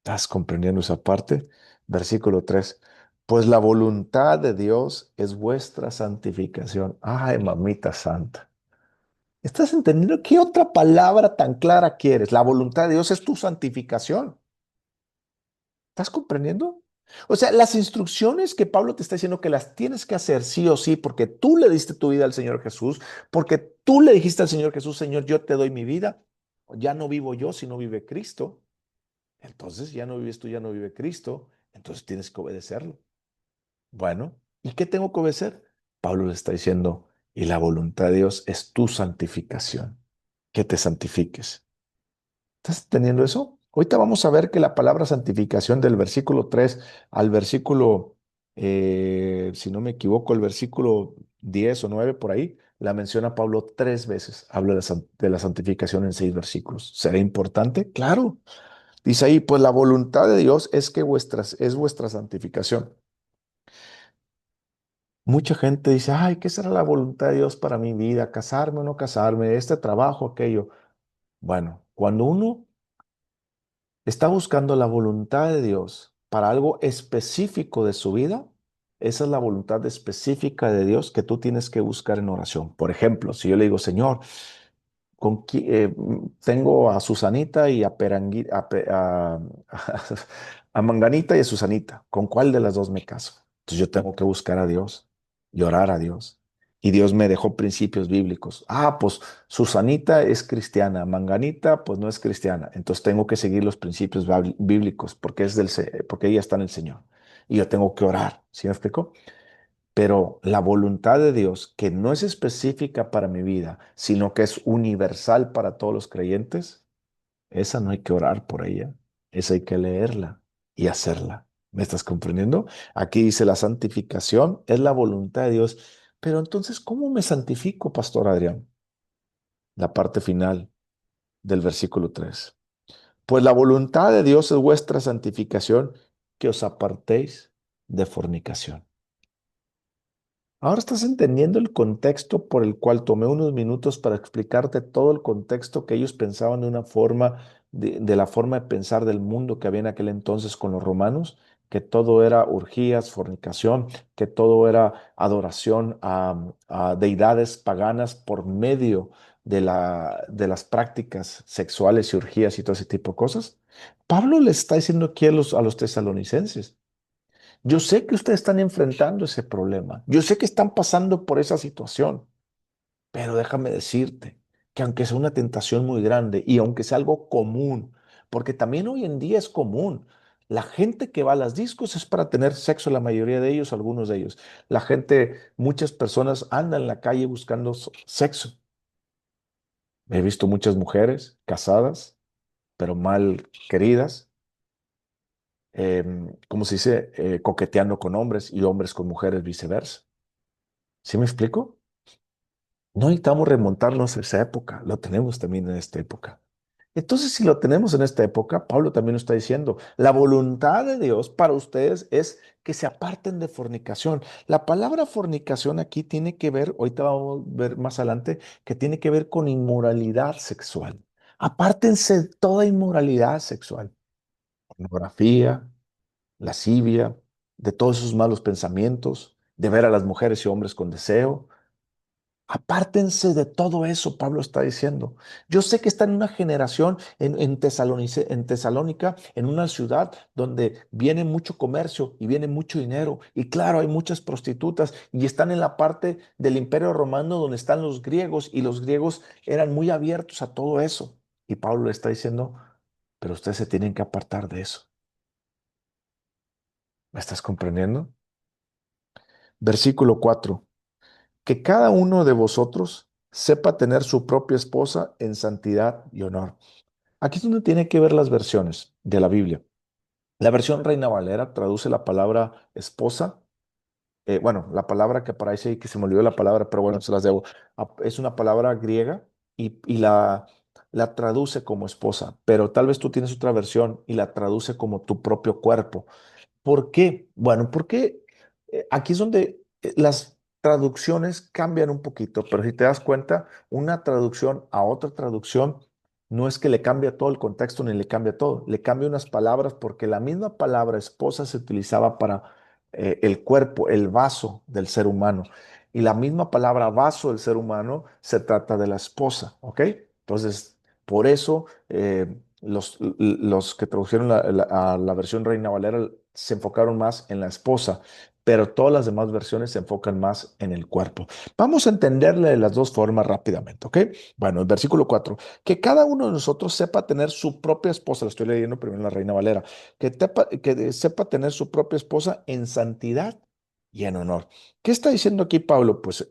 ¿Estás comprendiendo esa parte? Versículo 3. Pues la voluntad de Dios es vuestra santificación. Ay, mamita santa. ¿Estás entendiendo qué otra palabra tan clara quieres? La voluntad de Dios es tu santificación. ¿Estás comprendiendo? O sea, las instrucciones que Pablo te está diciendo que las tienes que hacer sí o sí porque tú le diste tu vida al Señor Jesús, porque tú le dijiste al Señor Jesús, Señor, yo te doy mi vida. Ya no vivo yo, sino vive Cristo. Entonces ya no vives tú, ya no vive Cristo. Entonces tienes que obedecerlo. Bueno, ¿y qué tengo que obedecer? Pablo le está diciendo, y la voluntad de Dios es tu santificación, que te santifiques. ¿Estás entendiendo eso? Ahorita vamos a ver que la palabra santificación del versículo 3 al versículo, si no me equivoco, el versículo 10 o 9 por ahí, la menciona Pablo 3 veces. Habla de la santificación en 6 versículos. ¿Será importante? Claro. Dice ahí, pues la voluntad de Dios es vuestra santificación. Mucha gente dice, ay, ¿qué será la voluntad de Dios para mi vida? ¿Casarme o no casarme? ¿Este trabajo, aquello? Bueno, cuando uno está buscando la voluntad de Dios para algo específico de su vida, esa es la voluntad específica de Dios que tú tienes que buscar en oración. Por ejemplo, si yo le digo, Señor, tengo a Susanita y a, a Manganita y a Susanita. ¿Con cuál de las dos me caso? Entonces yo tengo que buscar a Dios y orar a Dios. Y Dios me dejó principios bíblicos. Ah, pues Susanita es cristiana, Manganita pues no es cristiana. Entonces tengo que seguir los principios bíblicos porque porque ella está en el Señor. Y yo tengo que orar. ¿Sí me explico? Pero la voluntad de Dios, que no es específica para mi vida, sino que es universal para todos los creyentes, esa no hay que orar por ella, esa hay que leerla y hacerla. ¿Me estás comprendiendo? Aquí dice la santificación es la voluntad de Dios. Pero entonces, ¿cómo me santifico, Pastor Adrián? La parte final del versículo 3. Pues la voluntad de Dios es vuestra santificación, que os apartéis de fornicación. Ahora estás entendiendo el contexto por el cual tomé unos minutos para explicarte todo el contexto que ellos pensaban de una forma, de la forma de pensar del mundo que había en aquel entonces con los romanos, que todo era orgías, fornicación, que todo era adoración a deidades paganas por medio de las prácticas sexuales y orgías y todo ese tipo de cosas. Pablo le está diciendo aquí a los tesalonicenses. Yo sé que ustedes están enfrentando ese problema. Yo sé que están pasando por esa situación, pero déjame decirte que aunque sea una tentación muy grande y aunque sea algo común, porque también hoy en día es común, la gente que va a las discos es para tener sexo, la mayoría de ellos, algunos de ellos. La gente, muchas personas andan en la calle buscando sexo. He visto muchas mujeres casadas, pero mal queridas, como se dice, coqueteando con hombres y hombres con mujeres viceversa. ¿Sí me explico? No necesitamos remontarnos a esa época, lo tenemos también en esta época. Entonces, si lo tenemos en esta época, Pablo también nos está diciendo, la voluntad de Dios para ustedes es que se aparten de fornicación. La palabra fornicación aquí tiene que ver, ahorita vamos a ver más adelante, que tiene que ver con inmoralidad sexual. Apártense de toda inmoralidad sexual, pornografía, lascivia, de todos esos malos pensamientos, de ver a las mujeres y hombres con deseo. Apártense de todo eso, Pablo está diciendo. Yo sé que está en una generación en Tesalónica, en una ciudad donde viene mucho comercio y viene mucho dinero. Y claro, hay muchas prostitutas y están en la parte del Imperio Romano donde están los griegos y los griegos eran muy abiertos a todo eso. Y Pablo le está diciendo, pero ustedes se tienen que apartar de eso. ¿Me estás comprendiendo? Versículo 4. Que cada uno de vosotros sepa tener su propia esposa en santidad y honor. Aquí es donde tiene que ver las versiones de la Biblia. La versión Reina Valera traduce la palabra esposa. Bueno, la palabra que aparece ahí, que se me olvidó la palabra, pero bueno, se las debo. Es una palabra griega y la traduce como esposa, pero tal vez tú tienes otra versión y la traduce como tu propio cuerpo. ¿Por qué? Bueno, porque aquí es donde las traducciones cambian un poquito, pero si te das cuenta, una traducción a otra traducción no es que le cambia todo el contexto ni le cambia todo, le cambia unas palabras porque la misma palabra esposa se utilizaba para el cuerpo, el vaso del ser humano. Y la misma palabra vaso del ser humano se trata de la esposa, ¿ok? Entonces, por eso los que tradujeron a la versión Reina Valera se enfocaron más en la esposa, pero todas las demás versiones se enfocan más en el cuerpo. Vamos a entenderle de las dos formas rápidamente, ¿ok? Bueno, el versículo 4, que cada uno de nosotros sepa tener su propia esposa, la estoy leyendo primero en la Reina Valera, que sepa tener su propia esposa en santidad y en honor. ¿Qué está diciendo aquí Pablo? Pues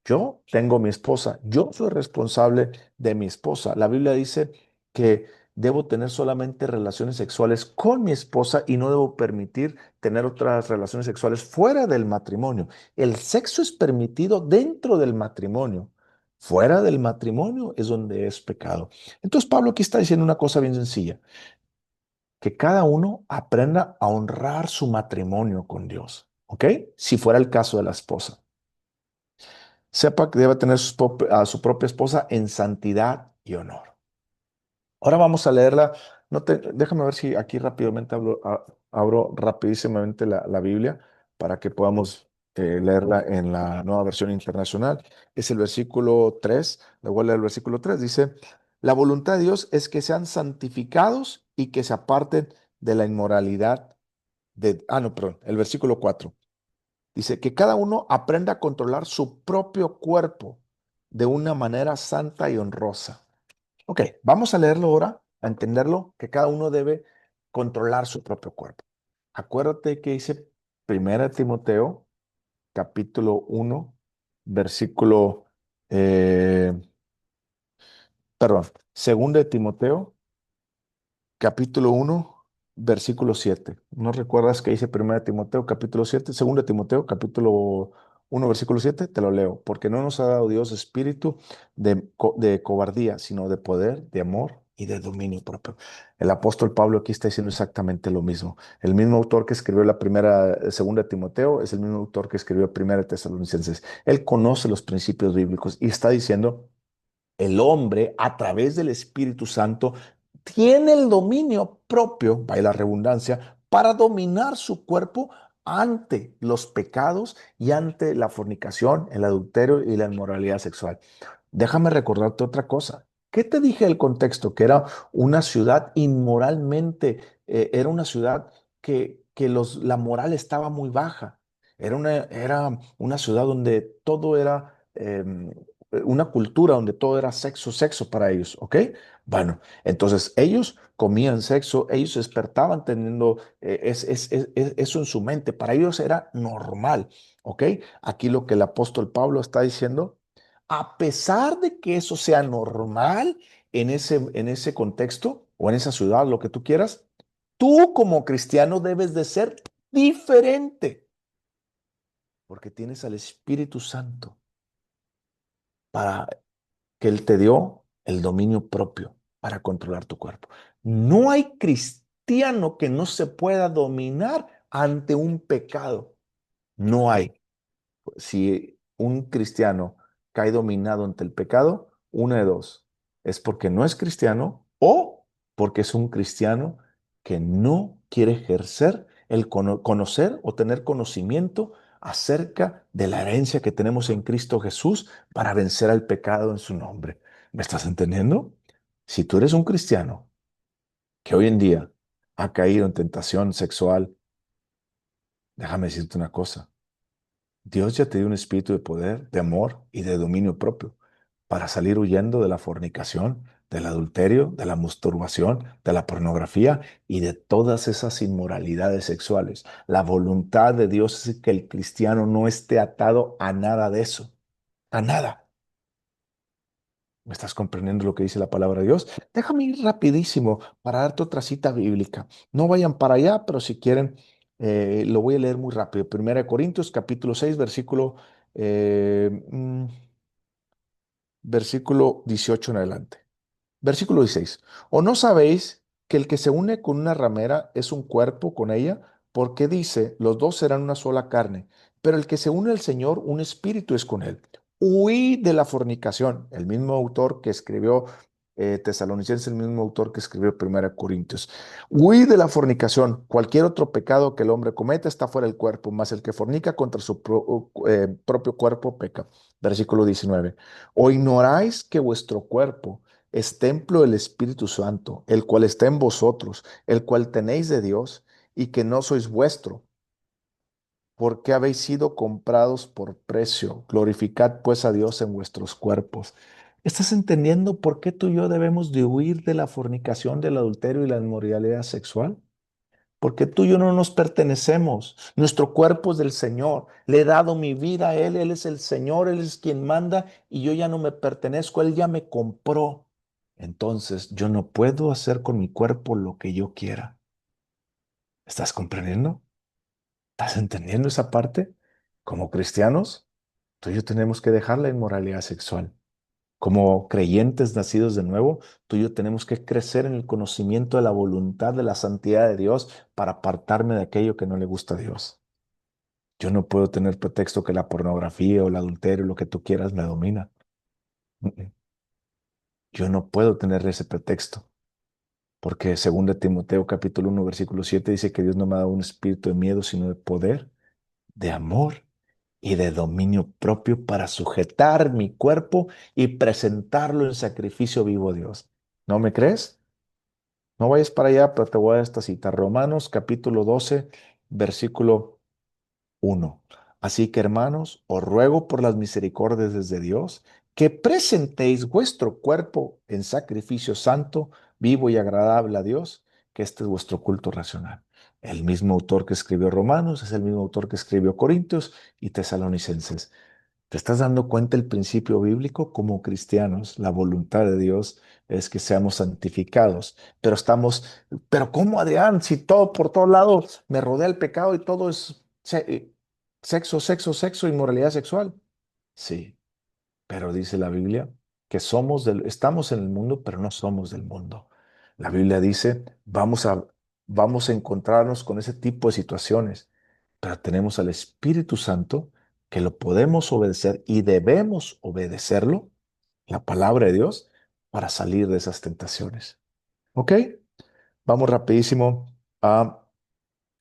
yo tengo mi esposa, yo soy responsable de mi esposa. La Biblia dice que debo tener solamente relaciones sexuales con mi esposa y no debo permitir tener otras relaciones sexuales fuera del matrimonio. El sexo es permitido dentro del matrimonio. Fuera del matrimonio es donde es pecado. Entonces Pablo aquí está diciendo una cosa bien sencilla, que cada uno aprenda a honrar su matrimonio con Dios, ¿ok? Si fuera el caso de la esposa. Sepa que debe tener a su propia esposa en santidad y honor. Ahora vamos a leerla. Déjame ver si aquí rápidamente abro rapidísimamente la Biblia para que podamos leerla en la nueva versión internacional. Es el versículo 3. Le voy a leer el versículo 3. Dice, la voluntad de Dios es que sean santificados y que se aparten de la inmoralidad no, perdón, el versículo 4. Dice que cada uno aprenda a controlar su propio cuerpo de una manera santa y honrosa. Ok, vamos a leerlo ahora, a entenderlo, que cada uno debe controlar su propio cuerpo. Acuérdate que dice 1 Timoteo, capítulo 1, versículo, eh, perdón, 2 Timoteo, capítulo 1, versículo 7. ¿No recuerdas que dice 1 Timoteo, capítulo 7? 2 Timoteo, capítulo 1, versículo 7. Te lo leo. Porque no nos ha dado Dios espíritu de cobardía, sino de poder, de amor y de dominio propio. El apóstol Pablo aquí está diciendo exactamente lo mismo. El mismo autor que escribió la segunda Timoteo es el mismo autor que escribió primera Tesalonicenses. Él conoce los principios bíblicos y está diciendo el hombre, a través del Espíritu Santo, tiene el dominio propio, vaya la redundancia, para dominar su cuerpo ante los pecados y ante la fornicación, el adulterio y la inmoralidad sexual. Déjame recordarte otra cosa. ¿Qué te dije del contexto? Que era una ciudad inmoralmente, era una ciudad que la moral estaba muy baja. Era una ciudad donde todo era una cultura donde todo era sexo, sexo para ellos, ¿ok? Bueno, entonces ellos comían sexo, ellos despertaban teniendo eso en su mente, para ellos era normal, ¿ok? Aquí lo que el apóstol Pablo está diciendo, a pesar de que eso sea normal en ese contexto o en esa ciudad, lo que tú quieras, tú como cristiano debes de ser diferente, porque tienes al Espíritu Santo para que Él te dio el dominio propio para controlar tu cuerpo. No hay cristiano que no se pueda dominar ante un pecado. No hay. Si un cristiano cae dominado ante el pecado, una de dos, es porque no es cristiano o porque es un cristiano que no quiere ejercer el conocer o tener conocimiento acerca de la herencia que tenemos en Cristo Jesús para vencer al pecado en su nombre. ¿Me estás entendiendo? Si tú eres un cristiano que hoy en día ha caído en tentación sexual, déjame decirte una cosa. Dios ya te dio un espíritu de poder, de amor y de dominio propio para salir huyendo de la fornicación, del adulterio, de la masturbación, de la pornografía y de todas esas inmoralidades sexuales. La voluntad de Dios es que el cristiano no esté atado a nada de eso, a nada. ¿Me estás comprendiendo lo que dice la palabra de Dios? Déjame ir rapidísimo para darte otra cita bíblica. No vayan para allá, pero si quieren, lo voy a leer muy rápido. Primera de Corintios, capítulo 6, eh, mm, versículo 18 en adelante. Versículo 16. ¿O no sabéis que el que se une con una ramera es un cuerpo con ella? Porque dice, los dos serán una sola carne, pero el que se une al Señor, un espíritu es con él. Huí de la fornicación, el mismo autor que escribió Tesalonicenses, el mismo autor que escribió Primera Corintios. Huí de la fornicación, cualquier otro pecado que el hombre cometa está fuera del cuerpo, mas el que fornica contra su propio cuerpo peca. Versículo 19. ¿O ignoráis que vuestro cuerpo es templo del Espíritu Santo, el cual está en vosotros, el cual tenéis de Dios, y que no sois vuestro, porque habéis sido comprados por precio? Glorificad pues a Dios en vuestros cuerpos. ¿Estás entendiendo por qué tú y yo debemos de huir de la fornicación, del adulterio y la inmoralidad sexual? Porque tú y yo no nos pertenecemos. Nuestro cuerpo es del Señor. Le he dado mi vida a Él. Él es el Señor. Él es quien manda y yo ya no me pertenezco. Él ya me compró. entonces yo no puedo hacer con mi cuerpo lo que yo quiera. ¿Estás comprendiendo? ¿Estás entendiendo esa parte? Como cristianos, tú y yo tenemos que dejar la inmoralidad sexual. Como creyentes nacidos de nuevo, tú y yo tenemos que crecer en el conocimiento de la voluntad de la santidad de Dios para apartarme de aquello que no le gusta a Dios. Yo no puedo tener pretexto que la pornografía o el adulterio, lo que tú quieras, me domina. Mm, mm. Yo no puedo tener ese pretexto, porque según de Timoteo capítulo 1 versículo 7 dice que Dios no me ha dado un espíritu de miedo, sino de poder, de amor y de dominio propio para sujetar mi cuerpo y presentarlo en sacrificio vivo a Dios. ¿No me crees? No vayas para allá, pero te voy a dar esta cita. Romanos capítulo 12 versículo 1. Así que, hermanos, os ruego por las misericordias de Dios que presentéis vuestro cuerpo en sacrificio santo, vivo y agradable a Dios, que este es vuestro culto racional. El mismo autor que escribió Romanos es el mismo autor que escribió Corintios y Tesalonicenses. ¿Te estás dando cuenta el principio bíblico? Como cristianos, la voluntad de Dios es que seamos santificados, pero ¿cómo, Adrián? Si todo por todos lados me rodea el pecado y todo es sexo, sexo, sexo, inmoralidad sexual. Sí, pero dice la Biblia que estamos en el mundo, pero no somos del mundo. La Biblia dice, vamos a encontrarnos con ese tipo de situaciones, pero tenemos al Espíritu Santo que lo podemos obedecer y debemos obedecerlo, la palabra de Dios, para salir de esas tentaciones. ¿Ok? Vamos rapidísimo a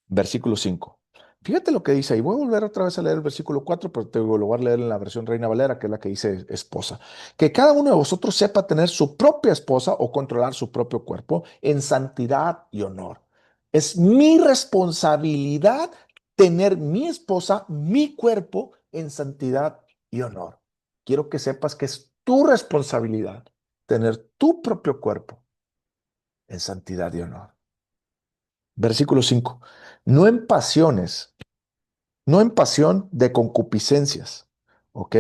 versículo 5. Fíjate lo que dice ahí. Voy a volver otra vez a leer el versículo 4, pero lo voy a leer en la versión Reina Valera, que es la que dice esposa. Que cada uno de vosotros sepa tener su propia esposa o controlar su propio cuerpo en santidad y honor. Es mi responsabilidad tener mi esposa, mi cuerpo en santidad y honor. Quiero que sepas que es tu responsabilidad tener tu propio cuerpo en santidad y honor. Versículo 5. No en pasiones, no en pasión de concupiscencias. ¿Ok?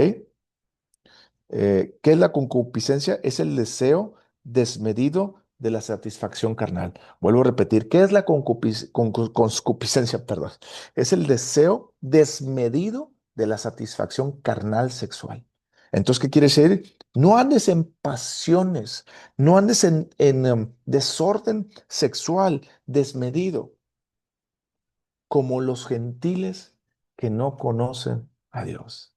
¿Qué es la concupiscencia? Es el deseo desmedido de la satisfacción carnal. Vuelvo a repetir, ¿qué es la concupiscencia? Perdón. Es el deseo desmedido de la satisfacción carnal sexual. Entonces, ¿qué quiere decir? No andes en pasiones, no andes en desorden sexual desmedido, como los gentiles que no conocen a Dios.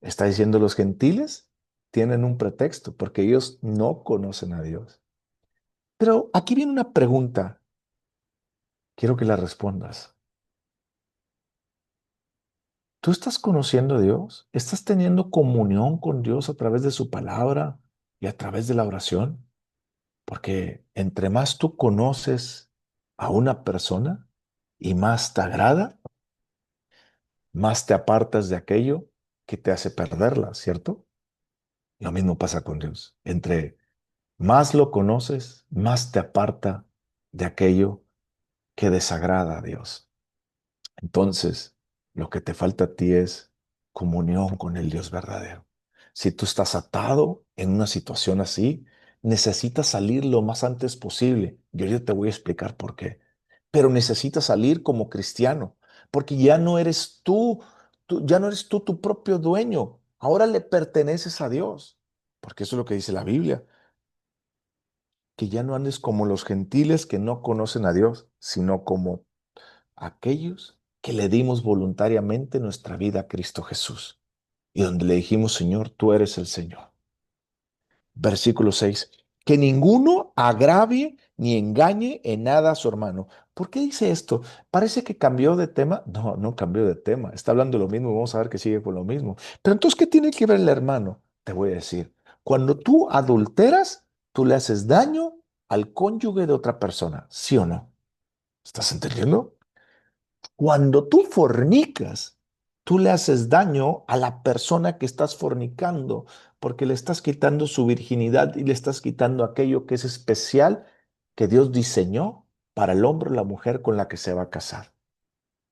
Está diciendo los gentiles tienen un pretexto porque ellos no conocen a Dios. Pero aquí viene una pregunta. Quiero que la respondas. ¿Tú estás conociendo a Dios? ¿Estás teniendo comunión con Dios a través de su palabra y a través de la oración? Porque entre más tú conoces a una persona y más te agrada, más te apartas de aquello que te hace perderla, ¿cierto? Lo mismo pasa con Dios. Entre más lo conoces, más te aparta de aquello que desagrada a Dios. Entonces, lo que te falta a ti es comunión con el Dios verdadero. Si tú estás atado en una situación así, necesitas salir lo más antes posible. Yo ya te voy a explicar por qué. Pero necesitas salir como cristiano, porque ya no eres ya no eres tú tu propio dueño. Ahora le perteneces a Dios, porque eso es lo que dice la Biblia, que ya no andes como los gentiles que no conocen a Dios, sino como aquellos que le dimos voluntariamente nuestra vida a Cristo Jesús y donde le dijimos, Señor, tú eres el Señor. Versículo 6. Que ninguno agravie ni engañe en nada a su hermano. ¿Por qué dice esto? Parece que cambió de tema. No, no cambió de tema. Está hablando de lo mismo. Vamos a ver que sigue con lo mismo. Pero entonces, ¿qué tiene que ver el hermano? Te voy a decir. Cuando tú adulteras, tú le haces daño al cónyuge de otra persona. ¿Sí o no? ¿Estás entendiendo? Cuando tú fornicas, tú le haces daño a la persona que estás fornicando, porque le estás quitando su virginidad y le estás quitando aquello que es especial que Dios diseñó para el hombre o la mujer con la que se va a casar.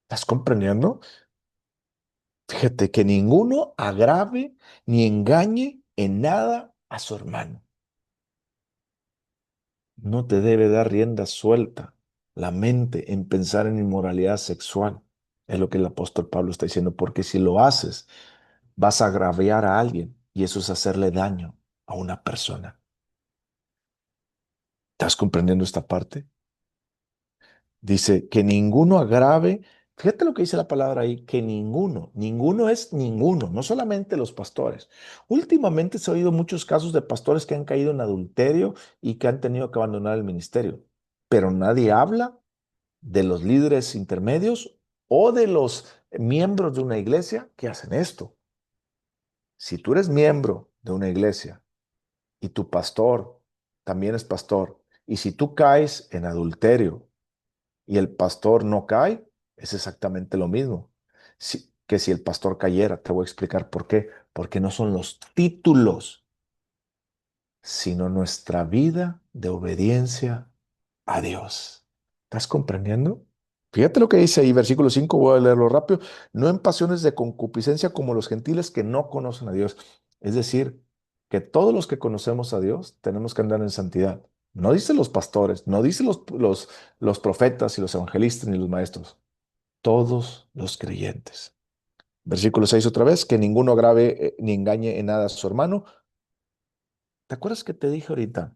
¿Estás comprendiendo? Fíjate que ninguno agrave ni engañe en nada a su hermano. No te debe dar rienda suelta la mente en pensar en inmoralidad sexual. Es lo que el apóstol Pablo está diciendo, porque si lo haces, vas a agraviar a alguien y eso es hacerle daño a una persona. ¿Estás comprendiendo esta parte? Dice que ninguno agrave. Fíjate lo que dice la palabra ahí, que ninguno es ninguno, no solamente los pastores. Últimamente se ha oído muchos casos de pastores que han caído en adulterio y que han tenido que abandonar el ministerio, pero nadie habla de los líderes intermedios o de los miembros de una iglesia que hacen esto. Si tú eres miembro de una iglesia y tu pastor también es pastor, y si tú caes en adulterio y el pastor no cae, es exactamente lo mismo que si el pastor cayera. Te voy a explicar por qué. Porque no son los títulos, sino nuestra vida de obediencia a Dios. ¿Estás comprendiendo? Fíjate lo que dice ahí, versículo 5. Voy a leerlo rápido. No en pasiones de concupiscencia como los gentiles que no conocen a Dios. Es decir, que todos los que conocemos a Dios tenemos que andar en santidad. No dice los pastores, no dice los profetas y los evangelistas ni los maestros. Todos los creyentes. Versículo 6 otra vez, que ninguno agrave ni engañe en nada a su hermano. ¿Te acuerdas que te dije ahorita?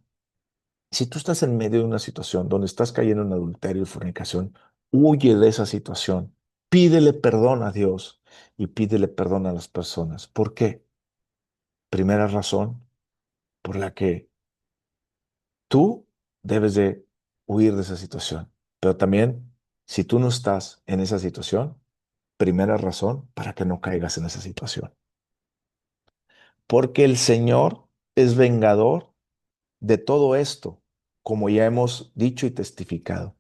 Si tú estás en medio de una situación donde estás cayendo en adulterio y fornicación, huye de esa situación. Pídele perdón a Dios y pídele perdón a las personas. ¿Por qué? Primera razón por la que tú debes de huir de esa situación. Pero también, si tú no estás en esa situación, primera razón para que no caigas en esa situación. Porque el Señor es vengador de todo esto, como ya hemos dicho y testificado.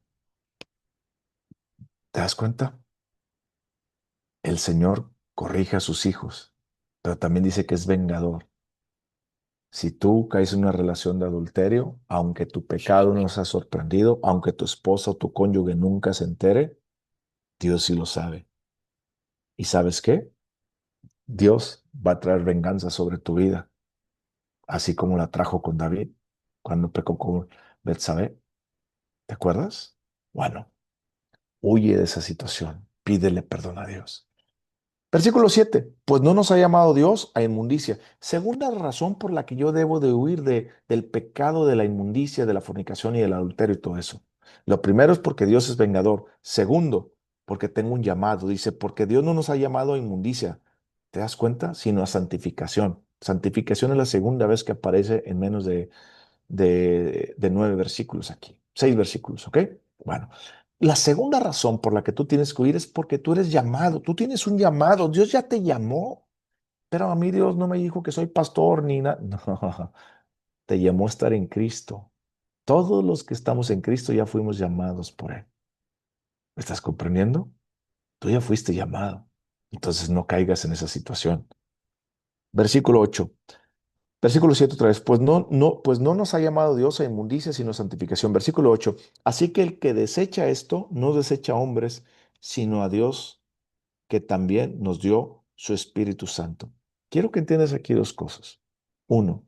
¿Te das cuenta? El Señor corrige a sus hijos, pero también dice que es vengador. Si tú caes en una relación de adulterio, aunque tu pecado no se ha sorprendido, aunque tu esposa o tu cónyuge nunca se entere, Dios sí lo sabe. ¿Y sabes qué? Dios va a traer venganza sobre tu vida, así como la trajo con David cuando pecó con Betsabé. ¿Te acuerdas? Bueno, huye de esa situación, pídele perdón a Dios. Versículo 7. Pues no nos ha llamado Dios a inmundicia. Segunda razón por la que yo debo de huir del pecado de la inmundicia, de la fornicación y del adulterio y todo eso. Lo primero es porque Dios es vengador. Segundo, porque tengo un llamado. Dice, porque Dios no nos ha llamado a inmundicia. ¿Te das cuenta? Sino a santificación. Santificación es la segunda vez que aparece en menos de 9 versículos aquí. 6 versículos, ¿ok? Bueno, la segunda razón por la que tú tienes que huir es porque tú eres llamado, tú tienes un llamado, Dios ya te llamó, pero a mí Dios no me dijo que soy pastor ni nada. No, te llamó a estar en Cristo. Todos los que estamos en Cristo ya fuimos llamados por Él. ¿Me estás comprendiendo? Tú ya fuiste llamado. Entonces no caigas en esa situación. Versículo 8. Versículo 7 otra vez, pues no nos ha llamado Dios a inmundicia, sino a santificación. Versículo 8, así que el que desecha esto, no desecha a hombres, sino a Dios, que también nos dio su Espíritu Santo. Quiero que entiendas aquí dos cosas. Uno,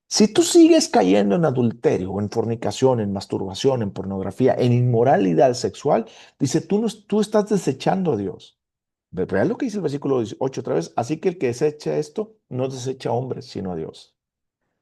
si tú sigues cayendo en adulterio, en fornicación, en masturbación, en pornografía, en inmoralidad sexual, dice, tú estás desechando a Dios. Vean lo que dice el versículo 8 otra vez, así que el que desecha esto, no desecha a hombres, sino a Dios.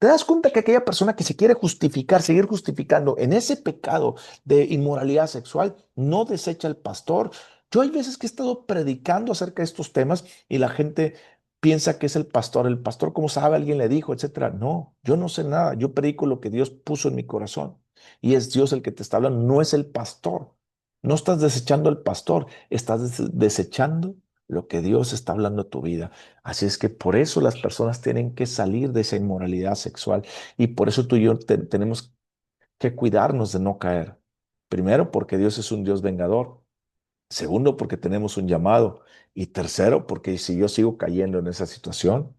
¿Te das cuenta que aquella persona que se quiere justificar, seguir justificando en ese pecado de inmoralidad sexual, no desecha al pastor? Yo hay veces que he estado predicando acerca de estos temas y la gente piensa que es el pastor, como sabe, alguien le dijo, etcétera. No, yo no sé nada, yo predico lo que Dios puso en mi corazón y es Dios el que te está hablando, no es el pastor. No estás desechando al pastor, estás desechando lo que Dios está hablando a tu vida. Así es que por eso las personas tienen que salir de esa inmoralidad sexual y por eso tú y yo tenemos que cuidarnos de no caer. Primero, porque Dios es un Dios vengador. Segundo, porque tenemos un llamado. Y tercero, porque si yo sigo cayendo en esa situación,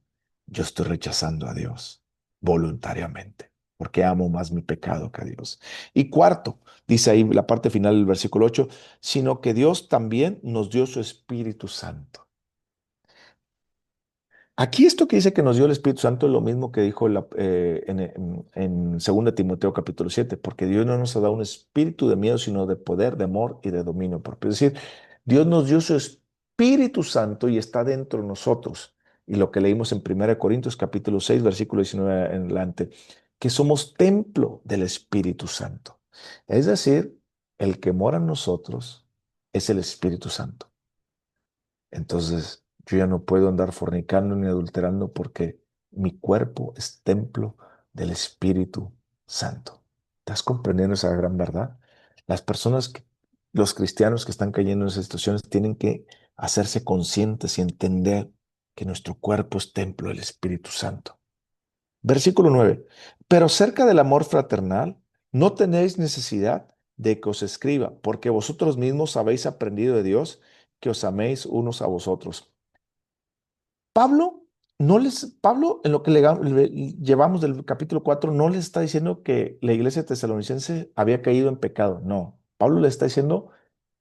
yo estoy rechazando a Dios voluntariamente, porque amo más mi pecado que a Dios. Y cuarto, dice ahí la parte final del versículo 8, sino que Dios también nos dio su Espíritu Santo. Aquí esto que dice que nos dio el Espíritu Santo es lo mismo que dijo en 2 Timoteo capítulo 7, porque Dios no nos ha dado un espíritu de miedo, sino de poder, de amor y de dominio propio. Es decir, Dios nos dio su Espíritu Santo y está dentro de nosotros. Y lo que leímos en 1 Corintios capítulo 6, versículo 19 en adelante, que somos templo del Espíritu Santo. Es decir, el que mora en nosotros es el Espíritu Santo. Entonces, yo ya no puedo andar fornicando ni adulterando porque mi cuerpo es templo del Espíritu Santo. ¿Estás comprendiendo esa gran verdad? Las personas, los cristianos que están cayendo en esas situaciones tienen que hacerse conscientes y entender que nuestro cuerpo es templo del Espíritu Santo. Versículo 9. Pero cerca del amor fraternal, no tenéis necesidad de que os escriba, porque vosotros mismos habéis aprendido de Dios que os améis unos a vosotros. Pablo, Pablo, en lo que llevamos del capítulo 4 no le está diciendo que la iglesia tesalonicense había caído en pecado. No. Pablo le está diciendo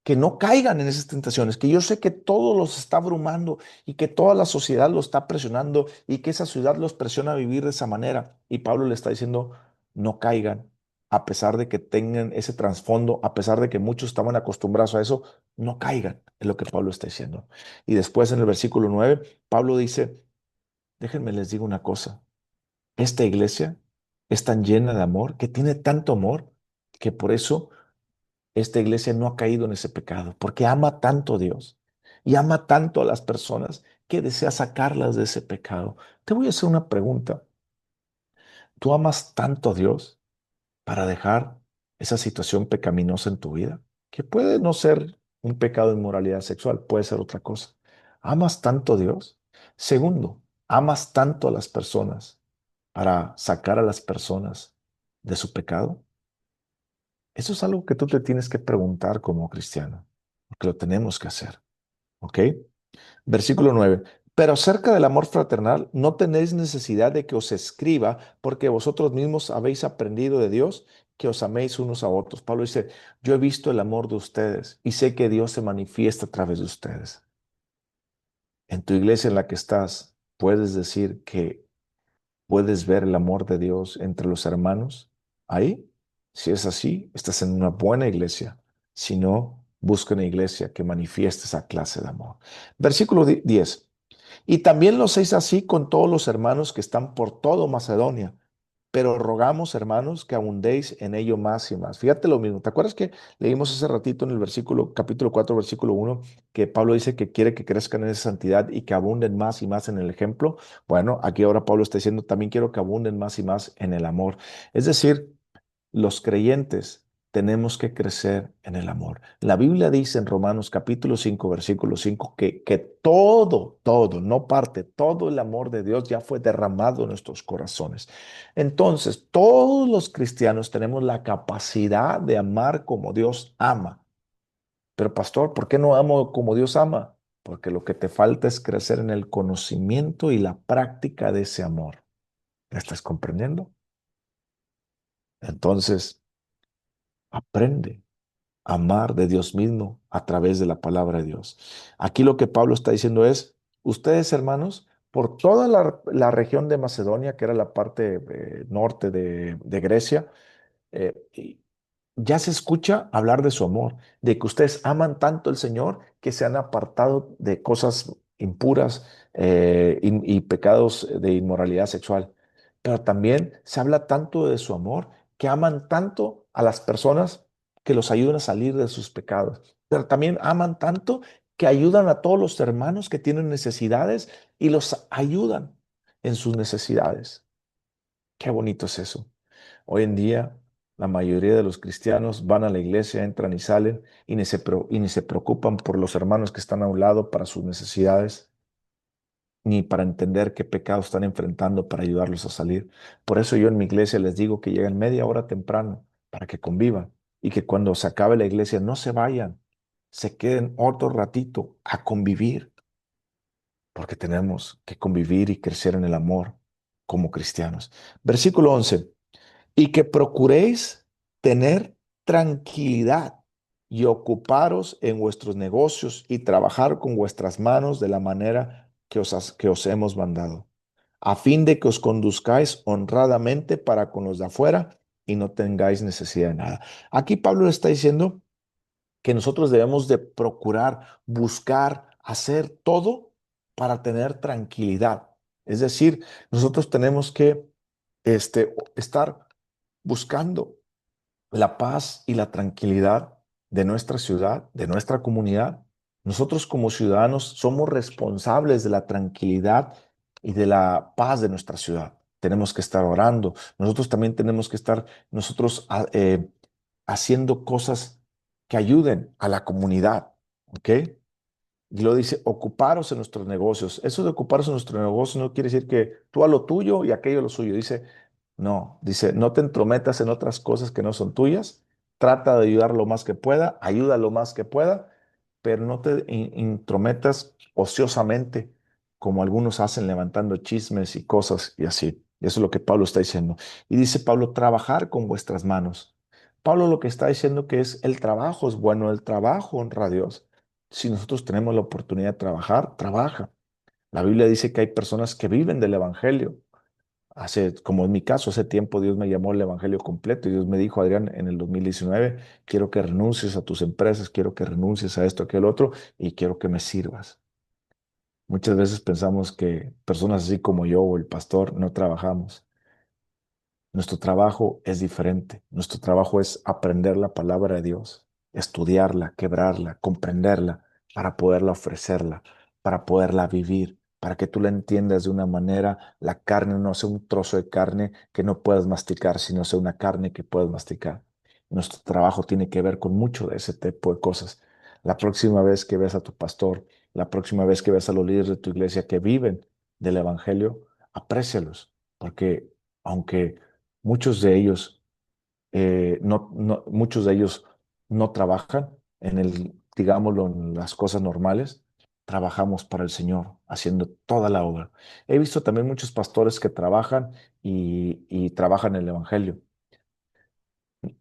que no caigan en esas tentaciones, que yo sé que todo los está abrumando y que toda la sociedad lo está presionando y que esa ciudad los presiona a vivir de esa manera. Y Pablo le está diciendo, no caigan, a pesar de que tengan ese trasfondo, a pesar de que muchos estaban acostumbrados a eso, no caigan, es lo que Pablo está diciendo. Y después en el versículo 9 Pablo dice, déjenme les digo una cosa, esta iglesia es tan llena de amor, que tiene tanto amor, que por eso esta iglesia no ha caído en ese pecado, porque ama tanto a Dios y ama tanto a las personas que desea sacarlas de ese pecado. Te voy a hacer una pregunta. ¿Tú amas tanto a Dios para dejar esa situación pecaminosa en tu vida? Que puede no ser un pecado de inmoralidad sexual, puede ser otra cosa. ¿Amas tanto a Dios? Segundo, ¿amas tanto a las personas para sacar a las personas de su pecado? Eso es algo que tú te tienes que preguntar como cristiano, porque lo tenemos que hacer, ¿ok? Versículo 9. Pero acerca del amor fraternal, no tenéis necesidad de que os escriba, porque vosotros mismos habéis aprendido de Dios que os améis unos a otros. Pablo dice, yo he visto el amor de ustedes y sé que Dios se manifiesta a través de ustedes. En tu iglesia en la que estás, puedes decir que puedes ver el amor de Dios entre los hermanos. Ahí, si es así, estás en una buena iglesia. Si no, busca una iglesia que manifieste esa clase de amor. Versículo 10. Y también lo hacéis así con todos los hermanos que están por todo Macedonia. Pero rogamos, hermanos, que abundéis en ello más y más. Fíjate lo mismo. ¿Te acuerdas que leímos hace ratito en el capítulo 4 versículo 1 que Pablo dice que quiere que crezcan en esa santidad y que abunden más y más en el ejemplo? Bueno, aquí ahora Pablo está diciendo, también quiero que abunden más y más en el amor. Es decir, los creyentes tenemos que crecer en el amor. La Biblia dice en Romanos capítulo 5 versículo 5 que todo, no parte, todo el amor de Dios ya fue derramado en nuestros corazones. Entonces, todos los cristianos tenemos la capacidad de amar como Dios ama. Pero pastor, ¿por qué no amo como Dios ama? Porque lo que te falta es crecer en el conocimiento y la práctica de ese amor. ¿Me estás comprendiendo? Entonces, aprende amar de Dios mismo a través de la palabra de Dios. Aquí lo que Pablo está diciendo es, ustedes hermanos, por toda la región de Macedonia, que era la parte norte de Grecia, y ya se escucha hablar de su amor, de que ustedes aman tanto al Señor que se han apartado de cosas impuras y pecados de inmoralidad sexual. Pero también se habla tanto de su amor que aman tanto a las personas que los ayudan a salir de sus pecados. Pero también aman tanto que ayudan a todos los hermanos que tienen necesidades y los ayudan en sus necesidades. Qué bonito es eso. Hoy en día, la mayoría de los cristianos van a la iglesia, entran y salen y ni se preocupan por los hermanos que están a un lado para sus necesidades, ni para entender qué pecados están enfrentando para ayudarlos a salir. Por eso yo en mi iglesia les digo que lleguen media hora temprano para que convivan y que cuando se acabe la iglesia no se vayan, se queden otro ratito a convivir, porque tenemos que convivir y crecer en el amor como cristianos. Versículo 11. Y que procuréis tener tranquilidad y ocuparos en vuestros negocios y trabajar con vuestras manos de la manera que os hemos mandado, a fin de que os conduzcáis honradamente para con los de afuera y no tengáis necesidad de nada. Aquí Pablo le está diciendo que nosotros debemos de procurar, buscar, hacer todo para tener tranquilidad. Es decir, nosotros tenemos que estar buscando la paz y la tranquilidad de nuestra ciudad, de nuestra comunidad. Nosotros como ciudadanos somos responsables de la tranquilidad y de la paz de nuestra ciudad. Tenemos que estar orando. Nosotros también tenemos que estar haciendo cosas que ayuden a la comunidad, ¿ok? Y lo dice, ocuparos en nuestros negocios. Eso de ocuparos en nuestros negocios no quiere decir que tú a lo tuyo y aquello a lo suyo. Dice, no te entrometas en otras cosas que no son tuyas. Trata de ayudar lo más que pueda, ayuda lo más que pueda, pero no te intrometas ociosamente, como algunos hacen levantando chismes y cosas y así. Y eso es lo que Pablo está diciendo. Y dice Pablo, trabajar con vuestras manos. Pablo lo que está diciendo que es el trabajo es bueno, el trabajo honra a Dios. Si nosotros tenemos la oportunidad de trabajar, trabaja. La Biblia dice que hay personas que viven del Evangelio. Como en mi caso, hace tiempo Dios me llamó al Evangelio completo y Dios me dijo, Adrián, en el 2019, quiero que renuncies a tus empresas, quiero que renuncies a esto, aquel otro y quiero que me sirvas. Muchas veces pensamos que personas así como yo o el pastor no trabajamos. Nuestro trabajo es diferente. Nuestro trabajo es aprender la palabra de Dios, estudiarla, quebrarla, comprenderla, para poderla ofrecerla, para poderla vivir, para que tú la entiendas de una manera, la carne no sea un trozo de carne que no puedas masticar, sino sea una carne que puedas masticar. Nuestro trabajo tiene que ver con mucho de ese tipo de cosas. La próxima vez que veas a tu pastor, la próxima vez que veas a los líderes de tu iglesia que viven del Evangelio, aprécialos, porque aunque muchos de ellos, muchos de ellos no trabajan digámoslo, en las cosas normales. Trabajamos para el Señor, haciendo toda la obra. He visto también muchos pastores que trabajan y trabajan en el Evangelio.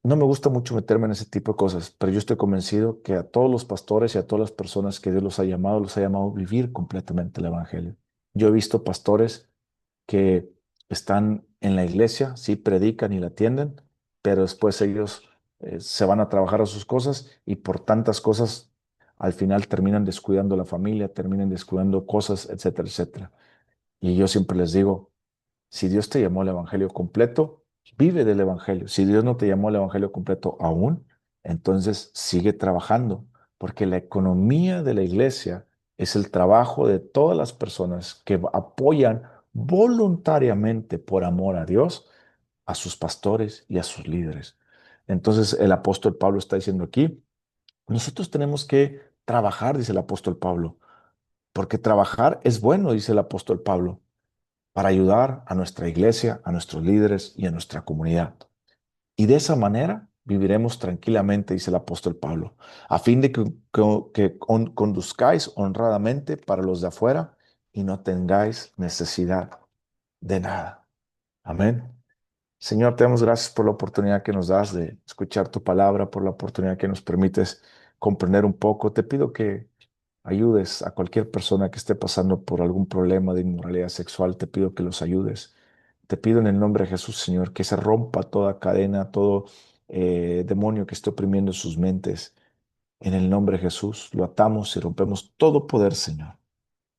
No me gusta mucho meterme en ese tipo de cosas, pero yo estoy convencido que a todos los pastores y a todas las personas que Dios los ha llamado a vivir completamente el Evangelio. Yo he visto pastores que están en la iglesia, sí predican y la atienden, pero después ellos se van a trabajar a sus cosas y por tantas cosas al final terminan descuidando la familia, terminan descuidando cosas, etcétera, etcétera. Y yo siempre les digo, si Dios te llamó al evangelio completo, vive del evangelio. Si Dios no te llamó al evangelio completo aún, entonces sigue trabajando, porque la economía de la iglesia es el trabajo de todas las personas que apoyan voluntariamente por amor a Dios a sus pastores y a sus líderes. Entonces el apóstol Pablo está diciendo aquí, nosotros tenemos que trabajar, dice el apóstol Pablo, porque trabajar es bueno, dice el apóstol Pablo para ayudar a nuestra iglesia, a nuestros líderes y a nuestra comunidad. Y de esa manera viviremos tranquilamente, dice el apóstol Pablo, a fin de que conduzcáis honradamente para los de afuera y no tengáis necesidad de nada. Amén. Señor, te damos gracias por la oportunidad que nos das de escuchar tu palabra, por la oportunidad que nos permites comprender un poco. Te pido que ayudes a cualquier persona que esté pasando por algún problema de inmoralidad sexual. Te pido que los ayudes. Te pido en el nombre de Jesús, Señor, que se rompa toda cadena, todo demonio que esté oprimiendo sus mentes. En el nombre de Jesús lo atamos y rompemos todo poder, Señor.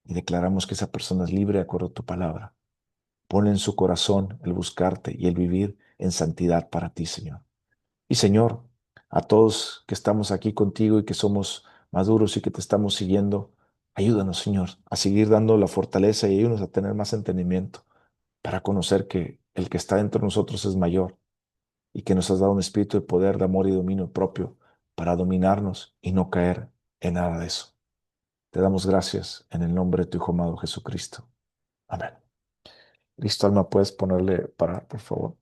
Y declaramos que esa persona es libre de acuerdo a tu palabra. Pon en su corazón el buscarte y el vivir en santidad para ti, Señor. Y Señor, a todos que estamos aquí contigo y que somos maduros y que te estamos siguiendo, ayúdanos, Señor, a seguir dando la fortaleza y ayúdanos a tener más entendimiento para conocer que el que está dentro de nosotros es mayor y que nos has dado un espíritu de poder, de amor y dominio propio para dominarnos y no caer en nada de eso. Te damos gracias en el nombre de tu Hijo amado Jesucristo. Amén. Listo, Alma, puedes ponerle para, por favor.